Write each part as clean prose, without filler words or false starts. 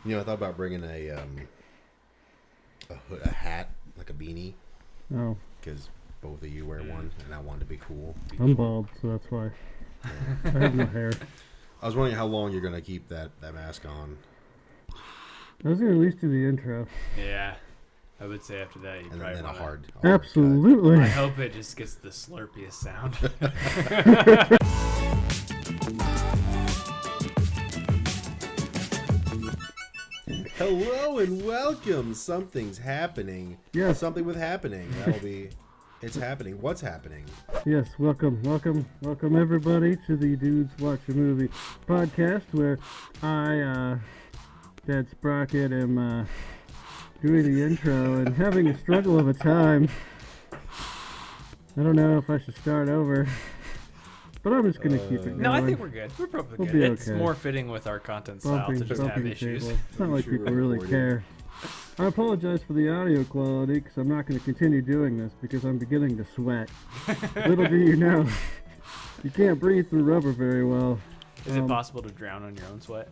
I thought about bringing a hat, like a beanie, Oh, because both of you wear one, and I wanted to be cool. I'm bald, so that's why. I have no hair. I was wondering how long you're gonna keep that mask on, I was going to at least do the intro. Yeah, I would say after that you and probably then a wanna- hard Absolutely. I hope it just gets the slurpiest sound. Hello and welcome. Something's happening. Yes. Something with happening. It's happening. What's happening? Yes, welcome everybody to the Dudes Watch a Movie podcast, where I, Dad Sprocket, am doing the intro and having a struggle of a time. I don't know if I should start over, but I'm just gonna keep it going. No, I think we're good. We're probably We'll good. be It's okay. more fitting with our content style to just have bumping issues. table. It's not like Sure we're people really recording. care. I apologize for the audio quality because I'm not going to continue doing this because I'm beginning to sweat. Little do you know, you can't breathe through rubber very well. Is it possible to drown on your own sweat?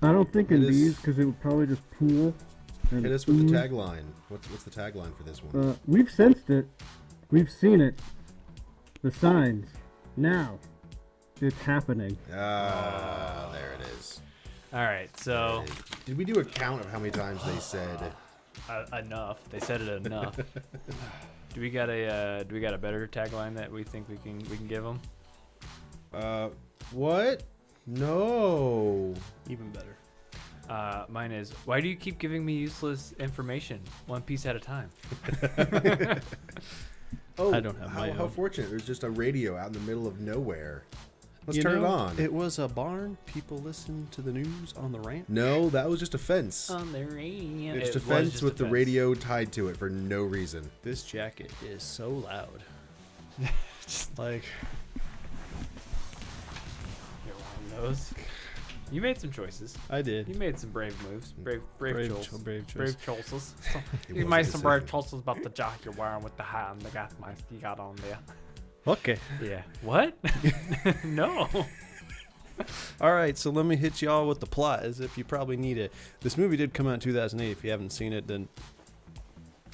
I don't think in It is- these because it would probably just pool. And Hit us with the ooze. tagline. What's the tagline for this one? We've sensed it. We've seen it. The signs. Now. It's happening. There it is. All right, so Did we do a count of how many times they said? enough. They said it enough. Do we got a better tagline that we think we can give them? What? No. Even better. Mine is, why do you keep giving me useless information, one piece at a time? Oh, I don't have my how own. fortunate. There's just a radio out in the middle of nowhere. Let's You turn it know, on. It was a barn. People listen to the news on the rant. No, that was just a fence. On the radio. It's a It was fence just with a the fence. radio tied to it for no reason. This jacket is so loud. Like, You're one of those. You made some choices. I did. You made some brave moves. Brave choices. brave choice. Brave choices. It You was made a some brave decision. choices about the jacket you're wearing with the hat and the gas mask you got on there. Okay. Yeah. What? No. All right, so let me hit y'all with the plot as if you probably need it. This movie did come out in 2008. If you haven't seen it, then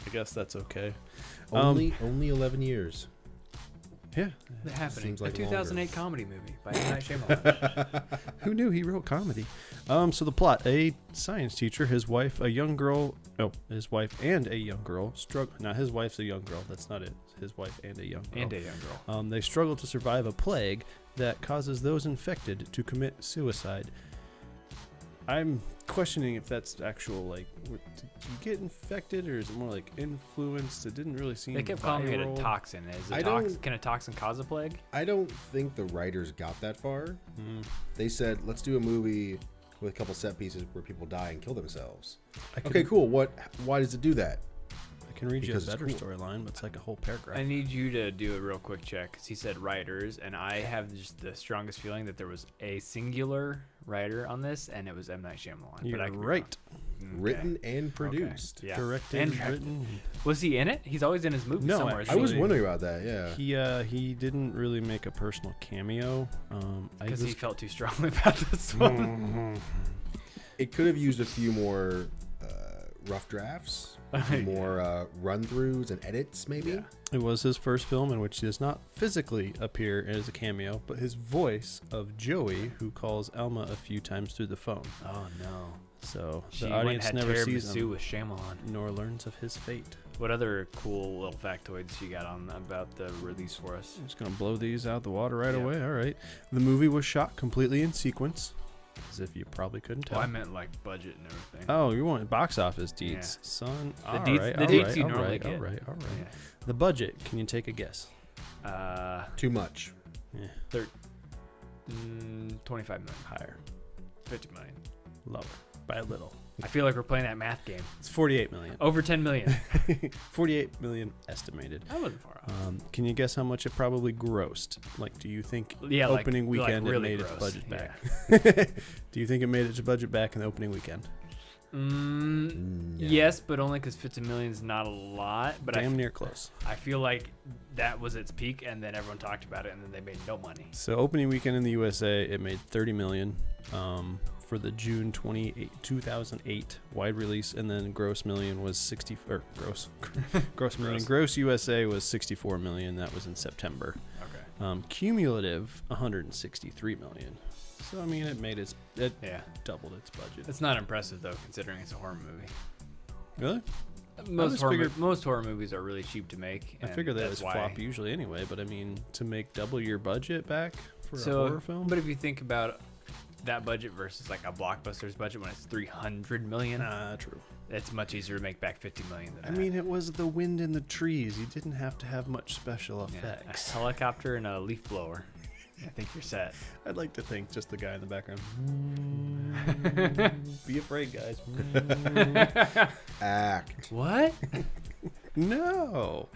I guess that's okay. Only 11 years. Yeah. They're happening. Seems like a 2008 comedy movie by M. Night Shyamalan. Who knew he wrote comedy? So the plot: a science teacher, his wife, a young girl. Oh, his wife and a young girl struggle. Now his wife's a young girl. That's not it. His wife and a young girl. And a young girl. They struggle to survive a plague that causes those infected to commit suicide. I'm questioning if that's actual, like, did you get infected or is it more like influenced? It didn't really seem They kept calling it a viral. toxin. Can a toxin cause a plague? I don't think the writers got that far. Mm. They said, let's do a movie with a couple set pieces where people die and kill themselves. I can, Okay, cool. Why does it do that? I can read Because you a it's better cool. storyline, but it's like a whole paragraph. I need you to do a real quick check because he said writers, and I have just the strongest feeling that there was a singular writer on this, and it was M. Night Shyamalan. You're but I could be right. wrong. Okay. Written and produced. Yeah. Directed, And directed. written. Was he in it? He's always in his movies No, somewhere. I I was Actually- wondering about that, yeah. He didn't really make a personal cameo. Because he felt too strongly about this one. It could have used a few more rough drafts, a few more run-throughs and edits, maybe. Yeah. It was his first film in which he does not physically appear as a cameo, but his voice of Joey, who calls Alma a few times through the phone. Oh no. So She the went and audience had never tiramisu sees him with Shyamalan. nor learns of his fate. What other cool little factoids you got on about the release for us? I'm just gonna blow these out the water right Yeah. away. All right. The movie was shot completely in sequence, as if you probably couldn't tell. Well, I meant like budget and everything. Oh, you want box office deets, Yeah. son? The All deets- right, the all deets right, you all normally right, get. All right, all right. Yeah. The budget. Can you take a guess? Too much. Yeah, 25 million. higher, 50 million. lower by a little. I feel like we're playing that math game. It's 48 million. Over 10 million. 48 million estimated. I wasn't far off. Can you guess how much it probably grossed? Like, do you think Yeah, like- opening like weekend really it made its gross. budget Yeah. back? Do you think it made its budget back in the opening weekend? Yeah. Yes, but only because 50 million is not a lot. But Damn near close. I feel like that was its peak, and then everyone talked about it, and then they made no money. So opening weekend in the USA, it made 30 million. for the June 2008 wide release, and then gross million was gross USA was 64 million. That was in September. Okay. Cumulative 163 million. So I mean, it doubled its budget. It's not impressive though, considering it's a horror movie. Really? Most horror movies are really cheap to make. I figure that was flop usually anyway, but I mean, to make double your budget back for a horror film. But if you think about that budget versus like a blockbuster's budget when it's 300 million, true. It's much easier to make back 50 million than I mean, it was the wind in the trees. You didn't have to have much special effects. A helicopter and a leaf blower. I think you're set. I'd like to think just the guy in the background. Be afraid, guys. Act. What? No.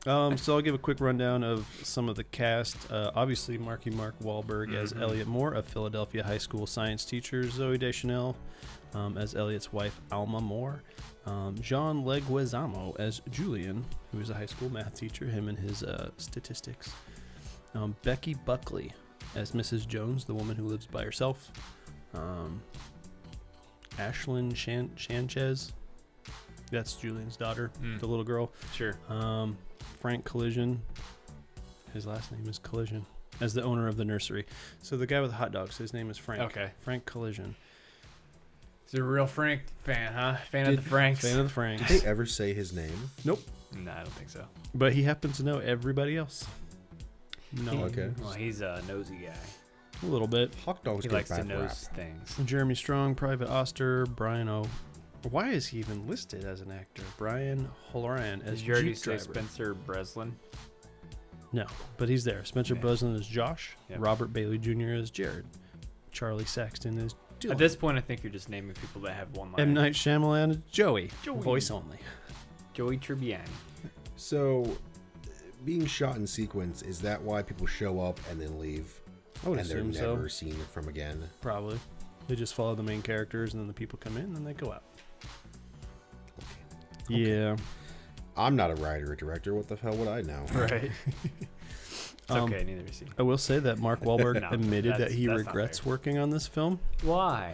So I'll give a quick rundown of some of the cast. Obviously, Mark Wahlberg as Elliot Moore, a Philadelphia high school science teacher. Zooey Deschanel as Elliot's wife, Alma Moore. John Leguizamo as Julian, who is a high school math teacher, him and his statistics. Becky Buckley as Mrs. Jones, the woman who lives by herself. Ashlyn Sanchez, that's Julian's daughter, the little girl. Sure. Frank Collision, his last name is Collision, as the owner of the nursery. So the guy with the hot dogs, his name is Frank. Okay. Frank Collision. He's a real Frank fan, huh? Fan of the Franks. Fan of the Franks. Did they ever say his name? Nope. No, I don't think so. But he happens to know everybody else. No. Okay. Well, he's a nosy guy. A little bit. Hot dogs He get likes to bad rap. nose things. Jeremy Strong, Private Oster, Brian O. Why is he even listed as an actor? Brian Holloran as Did you already Jeep say driver. Spencer Breslin? No, but he's there. Spencer Yeah. Breslin as Josh. Yep. Robert Bailey Jr. as Jared. Charlie Saxton as Dylan. At this point, I think you're just naming people that have one line. M. Night Shyamalan as Joey. Joey. Voice only. Joey Tribbiani. So, being shot in sequence, is that why people show up and then leave? I would And they're assume never so. seen from again? Probably. They just follow the main characters and then the people come in and then they go out. Okay. Yeah. I'm not a writer or director. What the hell would I know? Right. It's okay, neither is he. I will say that Mark Wahlberg No, admitted that that's he not regrets fair. working on this film. Why?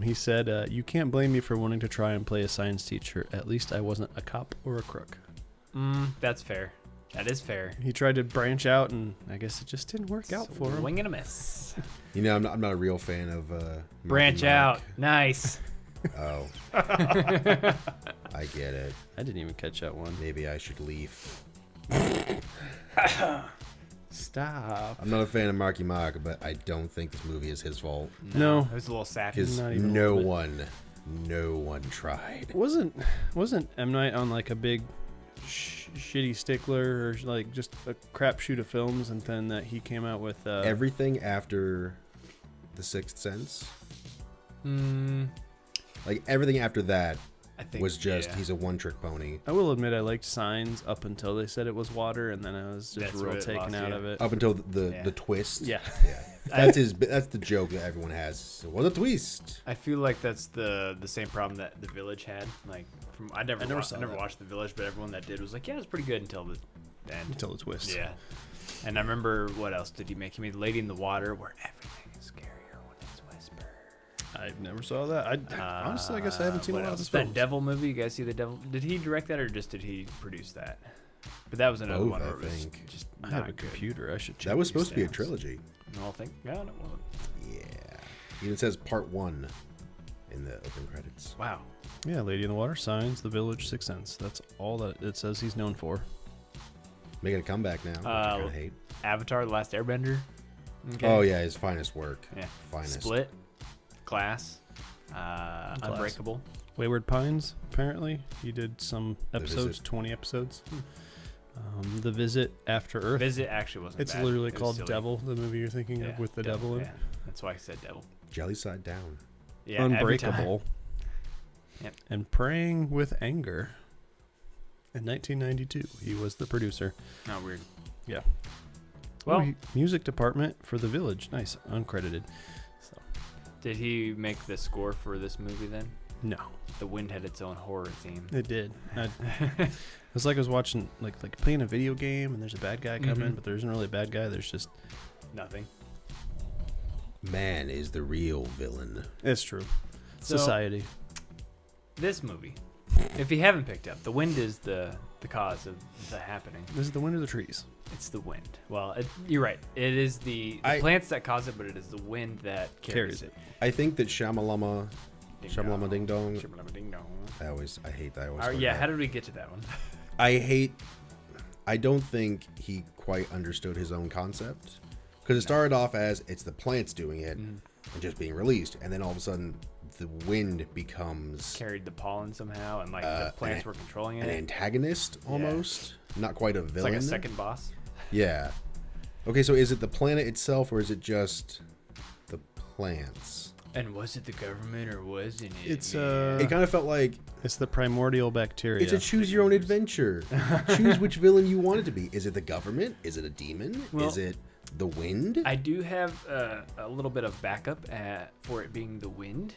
He said, you can't blame me for wanting to try and play a science teacher. At least I wasn't a cop or a crook. That's fair. That is fair. He tried to branch out, and I guess it just didn't work out for him. Wing and a miss. You know, I'm not a real fan of Branch Marky out. Mark. Nice. Oh. I get it. I didn't even catch that one. Maybe I should leave. Stop. I'm not a fan of Marky Mark, but I don't think this movie is his fault. No. It was a little sappy. Because Not even a no little bit. one tried. Wasn't M. Night on like a big shitty stickler or like just a crapshoot of films, and then that he came out with Everything after The Sixth Sense, like everything after that I think was just yeah. he's a one-trick pony. I will admit I liked Signs up until they said it was water, and then I was just That's real where it taken lost out you. of it. Up until the Yeah. twist. Yeah. Yeah. That's the joke that everyone has. It was a twist. I feel like that's the same problem that The Village had. Like, I never saw that. watched The Village, but everyone that did was like, yeah, it was pretty good until the end. Until the twist. Yeah. And I remember, what else did he make? He made Lady in the Water, where everything is scarier when it's whispered. I never saw that. Honestly, I guess I haven't seen a What lot of else? this That film. Devil movie. You guys see the Devil? Did he direct that, or just did he produce that? But that was another Both, one I where it was think. just I not have a good. computer. I should check That was these supposed to be a stats. trilogy. No, I think no, it wasn't. Yeah. Even says part 1 in the open credits. Wow. Yeah, Lady in the Water, Signs, The Village, Sixth Sense. That's all that it says he's known for. Making a comeback now, which I kind of hate. Avatar: The Last Airbender. Okay. Oh yeah, his finest work. Yeah. Finest. Split. Glass. Unbreakable. Wayward Pines, apparently. He did some The episodes, Visit. 20 episodes. The Visit After Earth. Visit actually wasn't It's bad. literally It was call silly. Devil, the movie you're thinking Yeah, of with the devil in it. Yeah, that's why I said Devil. Jelly Side Down. Yeah, every time. Unbreakable. Yep. And Praying with Anger. In 1992, he was the producer. Oh, weird. Yeah. Well, Music department for The Village. Nice. Uncredited. So, did he make the score for this movie then? no, The Wind had its own horror theme. it did. It was like I was watching, like playing a video game, and there's a bad guy coming, Mhm. but there isn't really a bad guy. There's just Nothing. Man is the real villain. It's true. So, Society. This movie, if you haven't picked up, the wind is the cause of the happening. This is the wind of the trees. It's the wind. Well, you're right. It is the plants that cause it, but it is the wind that carries it. I think that Shyamalan Ding Dong. Shyamalan Ding Dong. I hate that. I always Yeah, how did we get to that one? I don't think he quite understood his own concept. Because it started off as it's the plants doing it and just being released. And then all of a sudden, the wind becomes... Carried the pollen somehow, and like the plants were controlling it. An antagonist, almost. Yeah. Not quite a villain. It's like a second boss. Yeah. Okay, so is it the planet itself, or is it just the plants? And was it the government, or wasn't it? It's It kind of felt like... It's the primordial bacteria. It's a choose your own adventure. Choose which villain you want it to be. Is it the government? Is it a demon? Well, is it the wind? I do have a little bit of backup for it being the wind.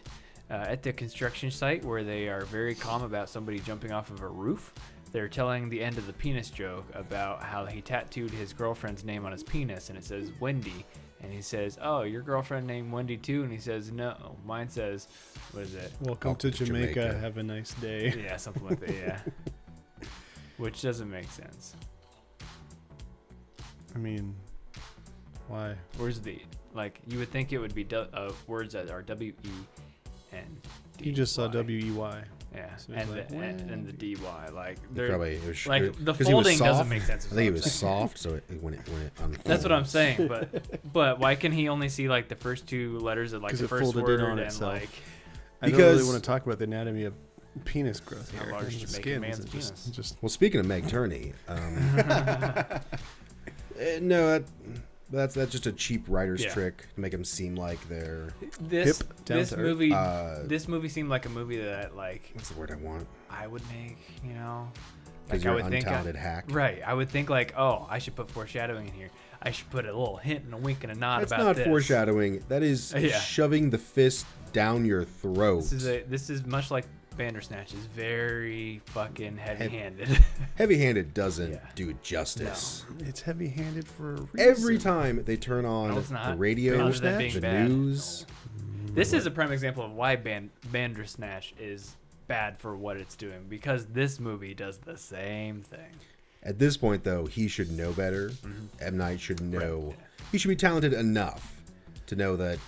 At the construction site, where they are very calm about somebody jumping off of a roof, they're telling the end of the penis joke about how he tattooed his girlfriend's name on his penis, and it says Wendy. And he says, "Oh, your girlfriend named Wendy too?" And he says, "No, mine says, what is it? Welcome to Jamaica. Have a nice day." Yeah, something like that. Yeah, which doesn't make sense. I mean, why? Where's the You would think it would be words that are W-E-N-D. You just saw W-E-Y. Yeah, So and the D-Y. Like they're Probably it was, like it, the 'cause he was folding doesn't soft. make sense. I think it was soft, so when it unfolds. That's what I'm saying, but why can he only see like the first two letters of like 'Cause the it first folded word in on and itself. like I don't really Because- want to talk about the anatomy of penis growth How here. large The to make a skins, man's it penis. just Well, speaking of Meg Turney, no, that's just a cheap writer's Yeah. trick to make them seem like they're this Hip, down this to earth. movie this movie seemed like a movie that like what's the word I want? I would make, you know, Because I you're would an think untalented hack. right. I would think like, oh, I should put foreshadowing in here. I should put a little hint and a wink and a nod That's about not this. foreshadowing. That is Yeah. shoving the fist down your throat. This is much like Bandersnatch is very fucking heavy-handed. Heavy-handed doesn't Yeah. do it justice. it's heavy-handed for a reason. Every time they turn on No, it's not. the radio, Other than being the bad. news, This is a prime example of why Bandersnatch is bad for what it's doing, because this movie does the same thing. at this point though, he should know better. M. Night should know. He should be talented enough to know that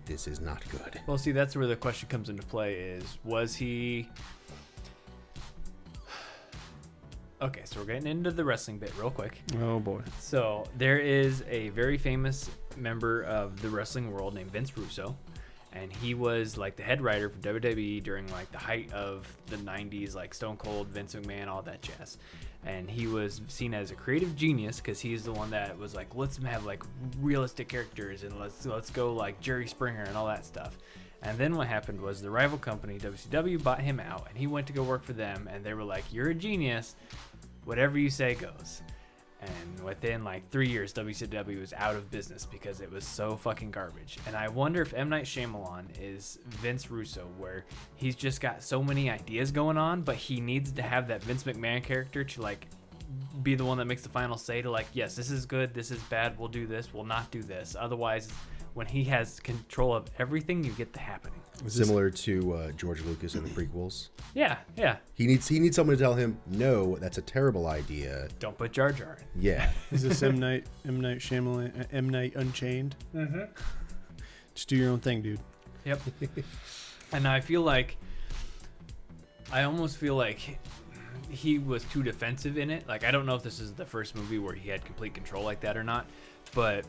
this is not good. Well, see, that's where the question comes into play is, was he... Okay, so we're getting into the wrestling bit real quick. Oh boy. So there is a very famous member of the wrestling world named Vince Russo, and he was like the head writer for WWE during like the height of the 90s, like Stone Cold, Vince McMahon, all that jazz. And he was seen as a creative genius because he's the one that was like, let's have like realistic characters and let's go like Jerry Springer and all that stuff. And then what happened was the rival company WCW bought him out, and he went to go work for them, and they were like, you're a genius, whatever you say goes. And within like 3 years, WCW was out of business because it was so fucking garbage. And I wonder if M. Night Shyamalan is Vince Russo, where he's just got so many ideas going on, but he needs to have that Vince McMahon character to like be the one that makes the final say to like, yes, this is good, this is bad, we'll do this, we'll not do this. Otherwise, when he has control of everything, you get the happening. Similar to George Lucas in the prequels. Yeah. He needs someone to tell him, no, that's a terrible idea. Don't put Jar Jar in. Yeah. Is this M. Night Shyamalan, M. Night Unchained? Mm-hmm. Just do your own thing, dude. Yep. And I almost feel like he was too defensive in it. Like, I don't know if this is the first movie where he had complete control like that or not, but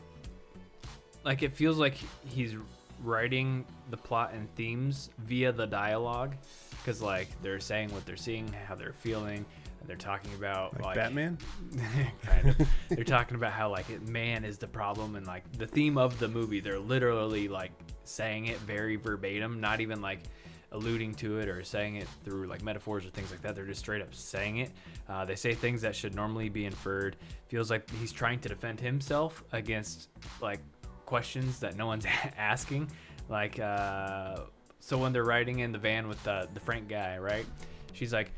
like it feels like he's writing the plot and themes via the dialogue, because like they're saying what they're seeing, how they're feeling, and they're talking about Like Batman? kind of. They're talking about how like man is the problem, and like the theme of the movie, they're literally like saying it very verbatim, not even like alluding to it or saying it through like metaphors or things like that. They're just straight up saying it. They say things that should normally be inferred. Feels like he's trying to defend himself against like questions that no one's asking. Like so when they're riding in the van with the Frank guy, right, she's like,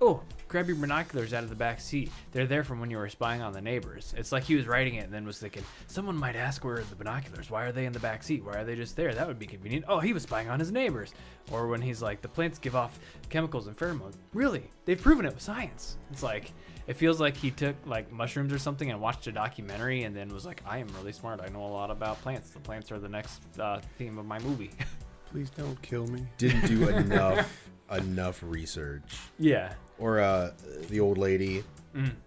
oh, grab your binoculars out of the back seat. They're there from when you were spying on the neighbors. It's like he was writing it and then was thinking, someone might ask where are the binoculars? Why are they in the back seat? Why are they just there? That would be convenient. Oh, he was spying on his neighbors. Or when he's like, the plants give off chemicals and pheromones. Really? They've proven it with science. It's like, it feels like he took like mushrooms or something and watched a documentary and then was like, I am really smart. I know a lot about plants. The plants are the next theme of my movie. Please don't kill me. Didn't do enough research. Yeah. Or the old lady.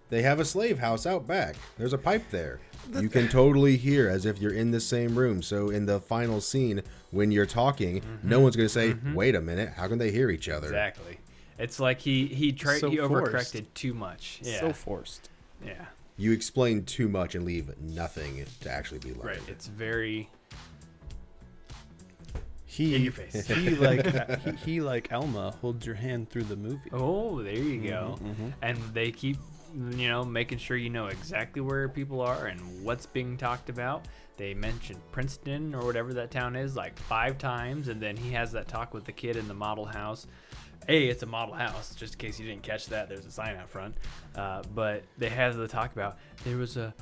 They have a slave house out back. There's a pipe there. You can totally hear as if you're in the same room. So in the final scene, when you're talking, no one's going to say, wait a minute, how can they hear each other? Exactly. It's like he overcorrected too much. Yeah. So forced. Yeah. You explain too much and leave nothing to actually be learned. Right. It's very He, in your face. he like Alma holds your hand through the movie. Oh, there you go. And they keep, making sure you know exactly where people are and what's being talked about. They mentioned Princeton or whatever that town is like 5 times, and then he has that talk with the kid in the model house. It's a model house, just in case you didn't catch that. There's a sign out front. But they have the talk about there was a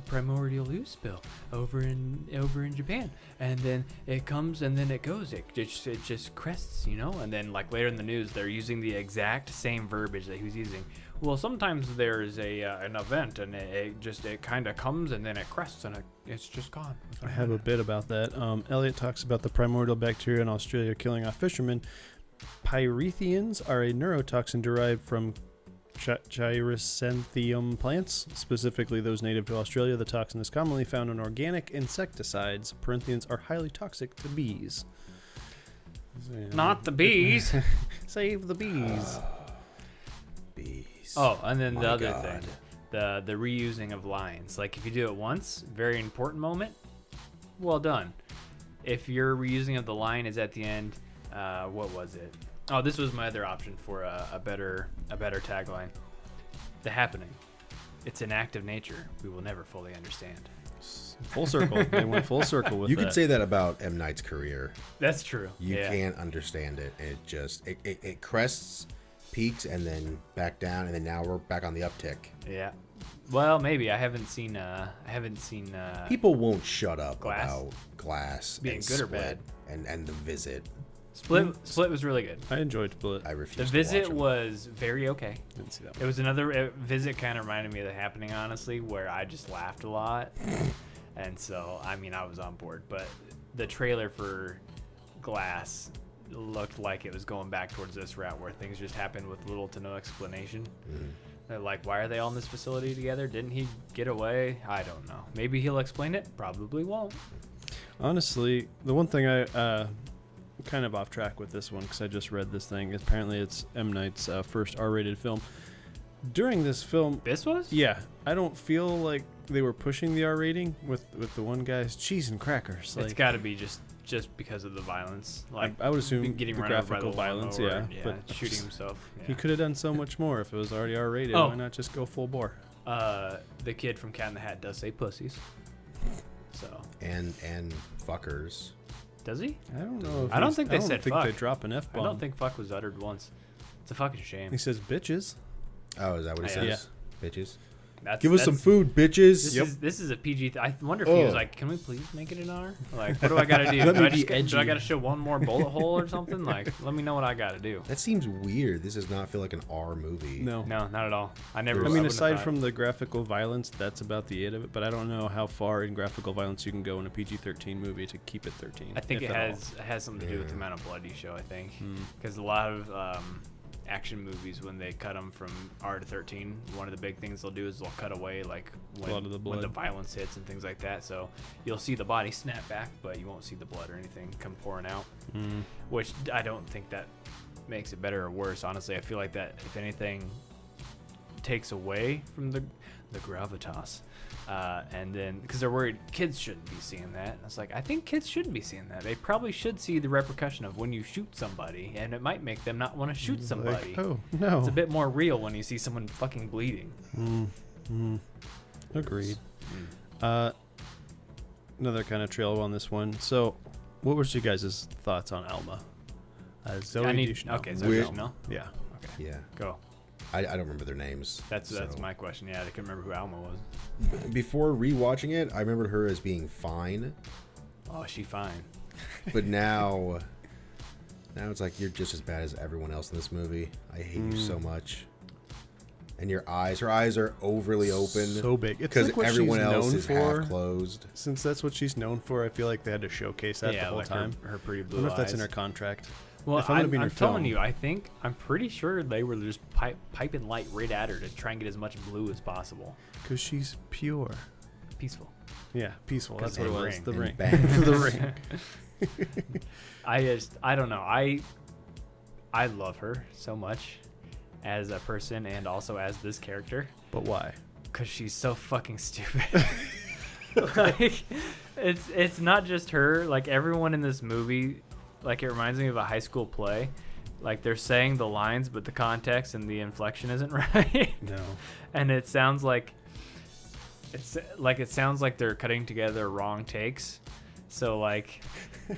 primordial ooze spill over in Japan, and then it comes and then it goes. It just crests, and then like later in the news they're using the exact same verbiage that he was using. Well, sometimes there's an event and it kind of comes and then it crests and it's just gone. I have a bit about that. Elliot talks about the primordial bacteria in Australia killing off fishermen. Pyrethians are a neurotoxin derived from Gyrosanthium plants, specifically those native to Australia. The toxin is commonly found in organic insecticides. Pyrethians are highly toxic to bees. Not the bees. Save the bees. Bees. Oh, and then the My other God. thing, the reusing of lines. Like if you do it once, very important moment, well done. If your reusing of the line is at the end, what was it? Oh, this was my other option for a better tagline. The happening. It's an act of nature we will never fully understand. Full circle. They went full circle with You that. could say that about M. Night's career. That's true. You Yeah. can't understand it. It just it crests, peaks, and then back down, and then now we're back on the uptick. Yeah. Well, maybe I haven't seen. People won't shut up Glass? about Glass Being and good or Split bad? and The Visit. Split was really good. I enjoyed Split. I refuse. The to Visit watch 'em. was very okay. Didn't see that It was another Visit kind of reminded me of The Happening, honestly, where I just laughed a lot. And so, I was on board. But the trailer for Glass looked like it was going back towards this route where things just happened with little to no explanation. They're like, why are they all in this facility together? Didn't he get away? I don't know. Maybe he'll explain it. Probably won't. Honestly, the one thing I kind of off track with this one because I just read this thing. Apparently, it's M. Night's first R-rated film. During this film, This was? yeah, I don't feel like they were pushing the R rating with the one guy's cheese and crackers. It's got to be just because of the violence. Like I would assume getting the run over by graphical the violence, lawnmower, yeah, but shooting himself. he Yeah. could have done so much more if it was already R rated. Oh. Why not just go full bore? The kid from Cat in the Hat does say pussies. So and fuckers. does he? I don't know. If I don't he's- think they I don't said think fuck. they drop an I F-bomb. don't think fuck was uttered once. It's a fucking shame. He says bitches. Oh, is that what he Yeah. says? Bitches. That's, Give us some that's- food, bitches. This is a PG. I wonder if he was Oh. like, "Can we please make it an R? Like, what do I got to do? Let do me I be do I edgy. got to show one more bullet hole or something? Like, let me know what I got to do." That seems weird. This does not feel like an R movie. No. No, not at all. I never. I wouldn't mean, have aside thought- from the graphical violence, that's about the it of it. But I don't know how far in graphical violence you can go in a PG-13 movie to keep it 13. I think if it at all. has something to do with the amount of blood you show. I think because a lot of action movies, when they cut them from R to 13, one of the big things they'll do is they'll cut away like A lot of the when the blood. violence hits and things like that. So you'll see the body snap back, but you won't see the blood or anything come pouring out. Which I don't think that makes it better or worse. Honestly, I feel like that, if anything, takes away from the gravitas. And then, because they're worried kids shouldn't be seeing that. It's like, I think kids should be seeing that. They probably should see the repercussion of when you shoot somebody, and it might make them not want to shoot somebody. Like, oh no. It's a bit more real when you see someone fucking bleeding. Agreed. Another kind of trail on this one. So, what was you guys' thoughts on Alma? Zoe I need, Deschanel. okay, so Weird. Deschanel. Yeah. Okay, Yeah. go. I don't remember their names. That's my question. Yeah, I couldn't remember who Alma was. Before rewatching it, I remembered her as being fine. Oh, is she fine? But now it's like you're just as bad as everyone else in this movie. I hate you so much. And her eyes are overly open. So big. It's because like what everyone she's else known is for. half closed. Since that's what she's known for, I feel like they had to showcase that the whole like time. Her pretty blue I wonder if that's eyes. in her contract. Well, if I'm gonna be in her I'm telling film. you, I'm pretty sure they were just piping light right at her to try and get as much blue as possible. Because she's pure. Peaceful. Yeah, peaceful. That's what it the was. ring. The And ring. bang. The ring. I don't know. I love her so much as a person and also as this character. But why? Because she's so fucking stupid. Like, it's not just her. Like, everyone in this movie, like, it reminds me of a high school play. Like, they're saying the lines, but the context and the inflection isn't right. No. And it sounds like they're cutting together wrong takes. So, like,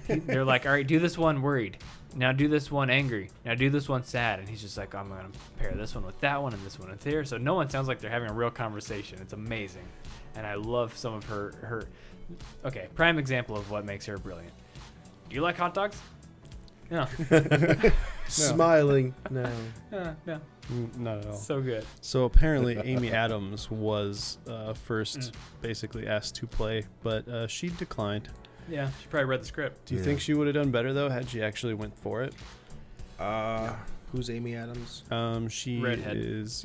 they're like, all right, do this one worried. Now do this one angry. Now do this one sad. And he's just like, I'm going to pair this one with that one and this one with there. So no one sounds like they're having a real conversation. It's amazing. And I love some of her. Okay, prime example of what makes her brilliant. Do you like hot dogs? No. Smiling. No. No. Not at all. So good. So apparently Amy Adams was first basically asked to play, but she declined. Yeah, she probably read the script. Do you think she would have done better though had she actually went for it? Who's Amy Adams? She Redhead. is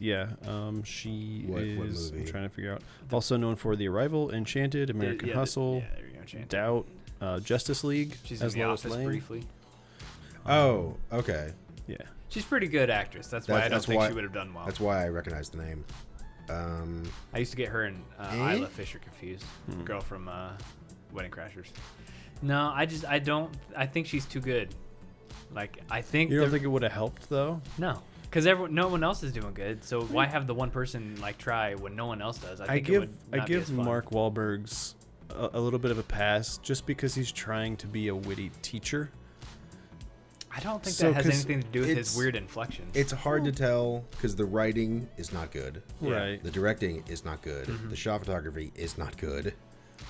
she What is movie? I'm trying to figure out. Also known for The Arrival, Enchanted, American Hustle, there you go, Enchanted. Doubt, Justice League She's in as The Lois Office Lane. briefly. Oh, okay. Yeah. She's a pretty good actress. That's why I don't That's think why- she would have done well. That's why I recognize the name. I used to get her and Isla Fisher confused. Girl from Wedding Crashers. No, I think she's too good. Like, I think You don't think it would have helped though? no, because no one else is doing good. So why have the one person like try when no one else does? I think it would not be as give fun. Mark Wahlberg's a little bit of a pass just because he's trying to be a witty teacher. I don't think So, that has 'cause anything to do with his it's- weird inflections. It's hard to tell because the writing is not good. Yeah. Right. The directing is not good. The shot photography is not good.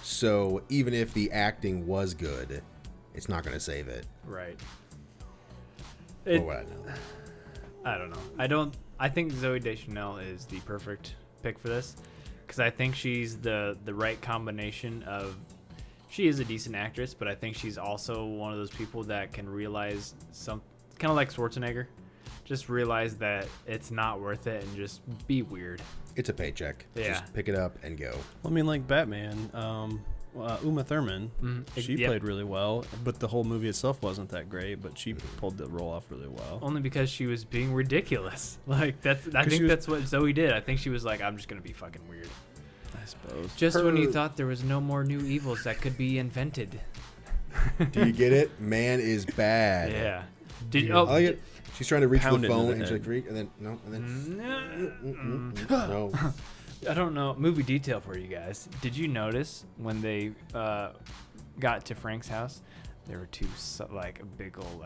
So even if the acting was good, it's not going to save it. Right. For what I know. I don't know. I think Zooey Deschanel is the perfect pick for this because I think she's the right combination of. She is a decent actress, but I think she's also one of those people that can realize some kind of like Schwarzenegger, just realize that it's not worth it and just be weird. It's a paycheck. Yeah. Just pick it up and go. Well, I mean, like Batman, Uma Thurman, she Yep. played really well, but the whole movie itself wasn't that great. But she pulled the role off really well. Only because she was being ridiculous. Like I think that's what Zoe did. I think she was like, I'm just gonna be fucking weird. I suppose. Just when you thought there was no more new evils that could be invented. Do you get it? Man is bad. Yeah. Did I like it. She's trying to reach Pound the it into phone the and she's head. like, freak, and then no, and then No. no. I don't know. Movie detail for you guys. Did you notice when they got to Frank's house, there were two like big old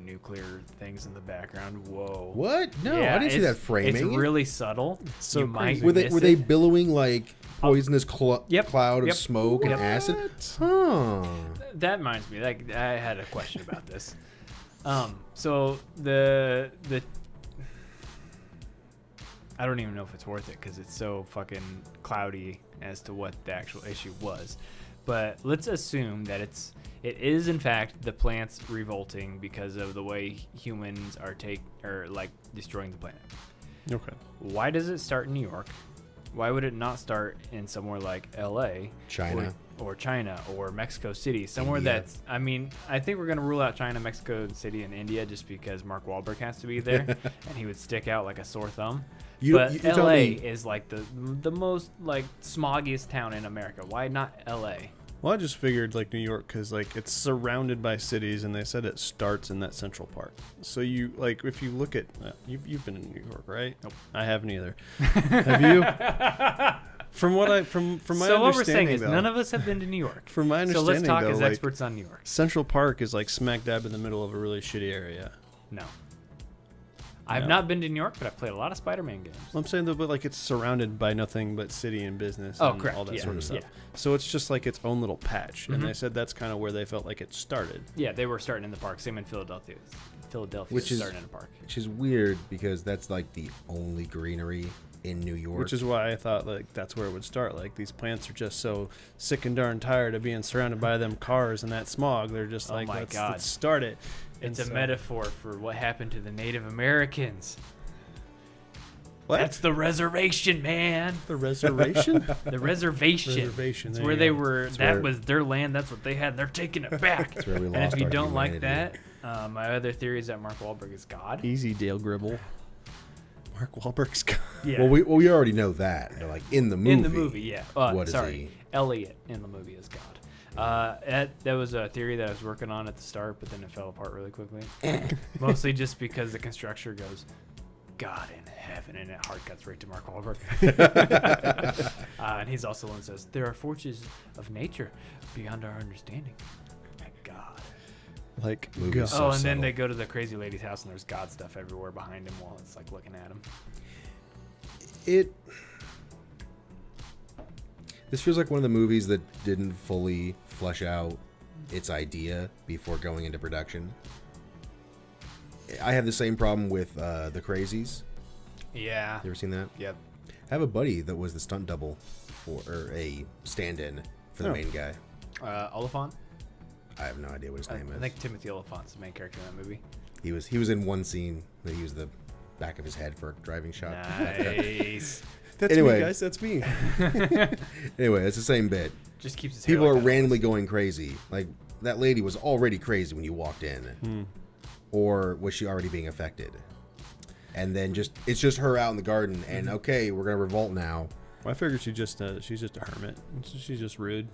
nuclear things in the background? Whoa. What? No, Yeah, I didn't see that it's framing. really subtle. so you might crazy. Were they miss were they it. billowing like poisonous cloud of Yep. smoke and Yep. acid? Huh. That reminds me. Like, I had a question about this. So the I don't even know if it's worth it because it's so fucking cloudy as to what the actual issue was. But let's assume that it is in fact the plants revolting because of the way humans are destroying the planet. Okay. Why does it start in New York? Why would it not start in somewhere like LA, China. or China or Mexico City, somewhere India. that's, I mean, I think we're going to rule out China, Mexico City, and India just because Mark Wahlberg has to be there and he would stick out like a sore thumb. But You tell LA me- is like the most like smoggiest town in America. Why not LA? Well, I just figured like New York because like it's surrounded by cities, and they said it starts in that central part. So you like if you look at you've been in New York, right? Nope. I haven't either. Have you? From what I from my So what we're saying understanding, is though, none of us have been to New York. from my So understanding, let's talk though, as like, experts on New York. Central Park is like smack dab in the middle of a really shitty area. No. I've not been to New York, but I've played a lot of Spider-Man games. I'm saying though, but like it's surrounded by nothing but city and business and correct. all that Yeah. sort of stuff. Yeah. So it's just like its own little patch. And they said that's kind of where they felt like it started. Yeah, they were starting in the park. Same in Philadelphia. Philadelphia Which is starting in a park. Which is weird because that's like the only greenery in New York. Which is why I thought like that's where it would start. Like these plants are just so sick and darn tired of being surrounded by them cars and that smog. They're just Oh like, my let's God. start it. It's And a so- metaphor for what happened to the Native Americans. What? That's the reservation, man. The reservation? The reservation. Reservation, It's there where you they go. were. It's that where- was their land. That's what they had. They're taking it back. That's where we And lost if you our don't like humanity. that, my other theory is that Mark Wahlberg is God. Easy, Dale Gribble. Mark Wahlberg's got. Yeah. Well, we already know that. They're like in the movie. In the movie, yeah. What is sorry, he? Elliot in the movie is God. That was a theory that I was working on at the start, but then it fell apart really quickly. Mostly just because the constructor goes, God in heaven, and it hard cuts right to Mark Wahlberg. And he's also the one that says, there are forces of nature beyond our understanding. My God. Like, Movie's God. so And then subtle. they go to the crazy lady's house, and there's God stuff everywhere behind him while it's like looking at him. This feels like one of the movies that didn't fully flesh out its idea before going into production. I have the same problem with The Crazies. Yeah. You ever seen that? Yep. I have a buddy that was the stunt double or a stand-in for the Oh. main guy. Oliphant? I have no idea what his I name is. think Timothy Oliphant's the main character in that movie. He was in one scene that he was the back of his head for a driving shot. Nice. That's Anyway. me, guys. That's me. Anyway, it's the same bit. Just keeps his hair People like are that. randomly going crazy. Like that lady was already crazy when you walked in, or was she already being affected? And then it's just her out in the garden, and okay, we're gonna revolt now. I figured she's just a hermit. She's just rude.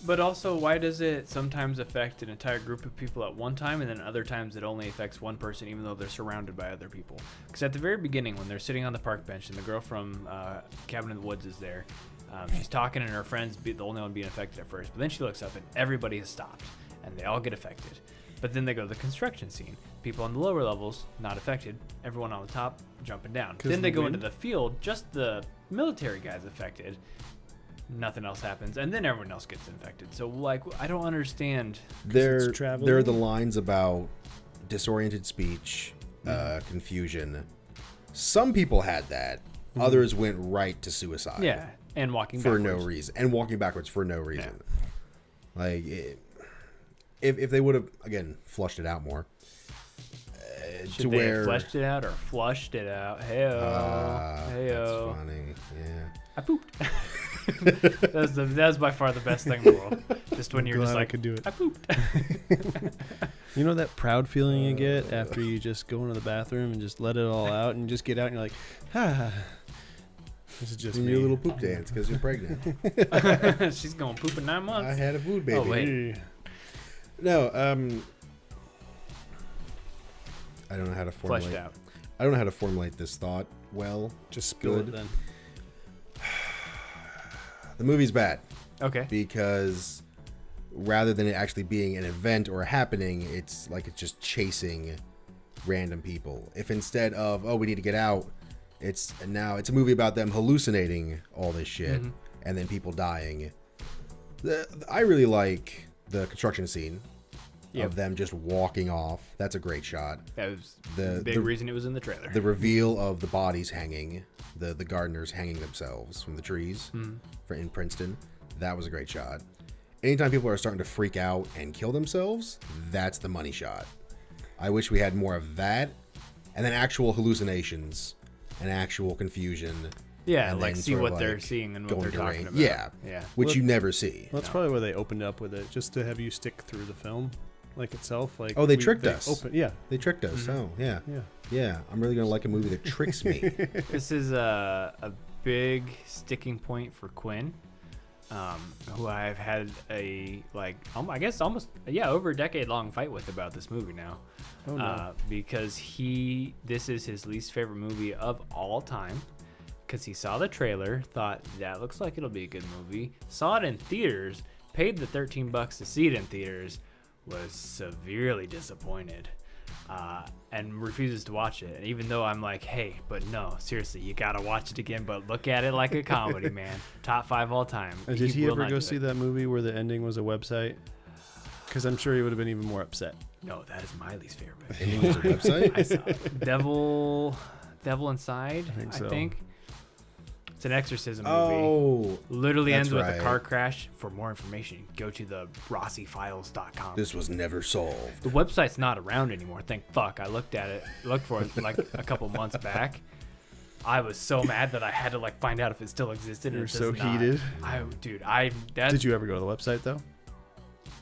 But also, why does it sometimes affect an entire group of people at one time, and then other times it only affects one person, even though they're surrounded by other people? Because at the very beginning, when they're sitting on the park bench, and the girl from Cabin in the Woods is there, she's talking, and her friend's the only one being affected at first. But then she looks up, and everybody has stopped, and they all get affected. But then they go to the construction scene. People on the lower levels, not affected. Everyone on the top, jumping down. 'Cause Then they the go wind? into the field, just the military guys affected. Nothing else happens, and then everyone else gets infected. So, like, I don't understand. There it's traveling? are the lines about disoriented speech, confusion. Some people had that. Others went right to suicide. Yeah, and walking for backwards. no reason, and walking backwards for no reason. Like, if they would have again flushed it out more, Should to they where have fleshed it out or flushed it out? Heyo, that's heyo. funny. Yeah. I pooped. That's by far the best thing in the world. Just when you're Glad just I like, could do it. I pooped. You know that proud feeling you get after you just go into the bathroom and just let it all out and just get out and you're like, ah. This is just You me. do a little poop dance because you're pregnant. She's going poop in 9 months. I had a food baby. Oh, wait. No, I don't know how to formulate. Fleshed out. I don't know how to formulate this thought well. Just spill Good. it then. The movie's bad Okay. because rather than it actually being an event or a happening, it's like it's just chasing random people. If instead of, oh, we need to get out, it's a movie about them hallucinating all this shit and then people dying. I really like the construction scene of them just walking off. That's a great shot. That was The- the big the- reason it was in the trailer. The reveal of the bodies hanging, the gardeners hanging themselves from the trees in Princeton, that was a great shot. Anytime people are starting to freak out and kill themselves, that's the money shot. I wish we had more of that, and then actual hallucinations and actual confusion. Yeah, and like then see sort of what they're like seeing and what going they're to talking rain. about. Yeah, Yeah. which Well, you never see. Well, that's probably why they opened up with it, just to have you stick through the film, like itself. Like, Oh, they tricked us. Yeah, They tricked us. Oh, yeah. yeah. Yeah, I'm really going to like a movie that tricks me. This is a big sticking point for Quinn, who I've had I guess almost over a decade long fight with about this movie now. Oh no. Because this is his least favorite movie of all time. Because he saw the trailer, thought that looks like it'll be a good movie, saw it in theaters, paid the $13 to see it in theaters, was severely disappointed. and refuses to watch it. And even though I'm like, hey, but no, seriously, you gotta watch it again. But look at it like a comedy, man. Top 5 all time. Did he will ever not go do see it. that movie where the ending was a website? Because I'm sure he would have been even more upset. No, that is my least favorite movie. Ending was a website? I saw Devil Inside, I so. think. It's an exorcism movie. Oh, Literally that's ends with right. a car crash. For more information, go to the rossifiles.com. this was never solved. The website's not around anymore. Thank fuck. I looked for it like a couple months back. I was so mad that I had to like find out if it still existed. You were and it so does not. heated. Did you ever go to the website though?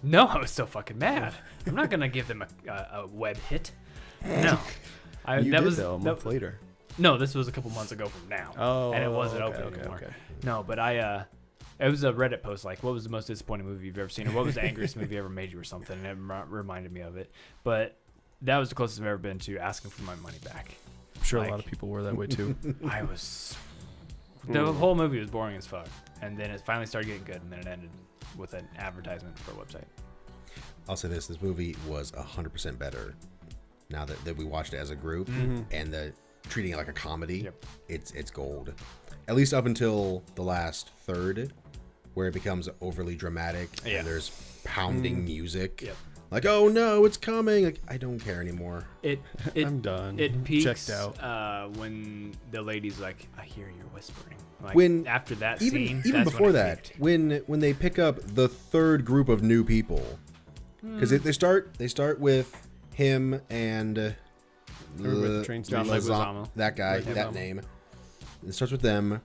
No, I was so fucking mad. I'm not gonna give them a web hit. No, You that did was though, a month later. No, this was a couple months ago from now. Oh, and it wasn't okay, open anymore. okay. No, but it was a Reddit post like, what was the most disappointing movie you've ever seen, or what was the angriest movie ever made you, or something, and it reminded me of it. But that was the closest I've ever been to asking for my money back. I'm sure Like- a lot of people were that way too. The whole movie was boring as fuck, and then it finally started getting good, and then it ended with an advertisement for a website. I'll say this movie was 100% better now that we watched it as a group, and treating it like a comedy. Yep. It's gold. At least up until the last third, where it becomes overly dramatic Yeah. and there's pounding music. Yep. Like, oh no, it's coming. Like, I don't care anymore. I'm done. It peaks Checked out. When the lady's like, I hear you whispering. Like, When after that even scene, even that's before when it that, peaked. when they pick up the third group of new people, because they start with him and With the train station. Leguizamo. that guy, Leguizamo. that name. It starts with them,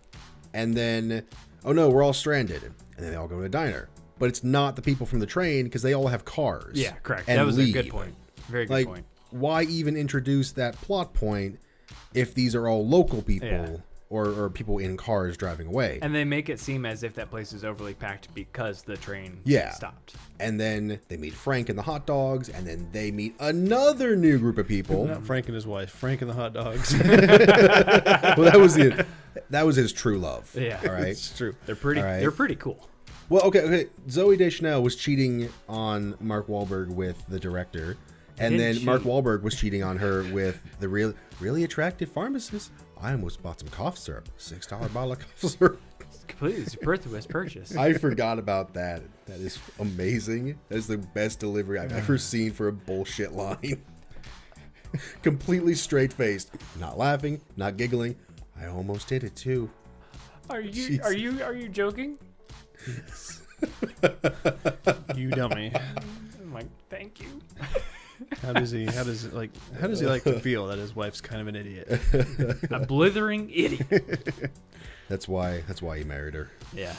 and then oh no, we're all stranded, and then they all go to a diner. But it's not the people from the train because they all have cars. Yeah, correct. And That was leave. a good point. Very good Like, point. why even introduce that plot point if these are all local people Yeah. or people in cars driving away? And they make it seem as if that place is overly packed because the train Yeah. stopped. And then they meet Frank and the hot dogs, and then they meet another new group of people. Not Frank and his wife. Frank and the hot dogs. Well, that was his true love. Yeah. All right. It's true. They're pretty. All right. They're pretty cool. Well, okay. Zooey Deschanel was cheating on Mark Wahlberg with the director, and Didn't then she? Mark Wahlberg was cheating on her with the really attractive pharmacist. I almost bought some cough syrup, $6 bottle of cough syrup. It's completely superfluous purchase. I forgot about that. That is amazing. That is the best delivery I've ever seen for a bullshit line. Completely straight faced, not laughing, not giggling. I almost did it too. Are you Jeez. are you joking? You dummy. I'm like, thank you. How does he like to feel that his wife's kind of an idiot? A blithering idiot. That's why he married her. Yeah.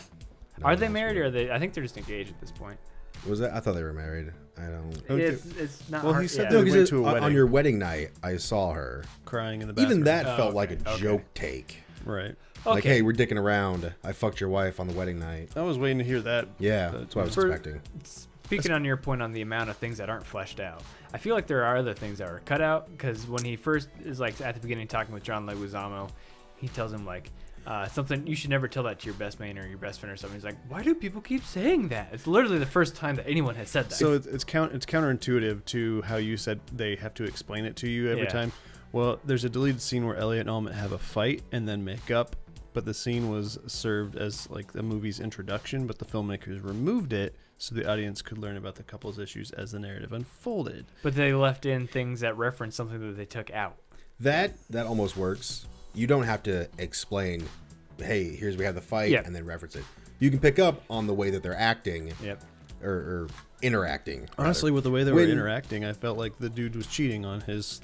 No Are one they else married would. or are they? I think they're just engaged at this point. Was that? I thought they were married. I don't. Okay. It's not. Well, hard, he said yeah. they No, went because to a on wedding. your wedding night, I saw her. Crying in the bathroom. Even that Oh, felt okay, like a okay. joke take. Right. Like, Okay. hey, we're dicking around. I fucked your wife on the wedding night. I was waiting to hear that. Yeah, that's what I was For- expecting. Speaking on your point on the amount of things that aren't fleshed out, I feel like there are other things that are cut out because when he first is like at the beginning talking with John Leguizamo, he tells him like something you should never tell that to your best man or your best friend or something. He's like, why do people keep saying that? It's literally the first time that anyone has said that. So it's counterintuitive to how you said they have to explain it to you every Yeah. time. Well, there's a deleted scene where Elliot and Almond have a fight and then make up, but the scene was served as like the movie's introduction, but the filmmakers removed it so the audience could learn about the couple's issues as the narrative unfolded. But they left in things that reference something that they took out. That almost works. You don't have to explain, hey, we have the fight, Yeah. and then reference it. You can pick up on the way that they're acting Yep. or interacting. rather. Honestly, with the way they were When- interacting, I felt like the dude was cheating on his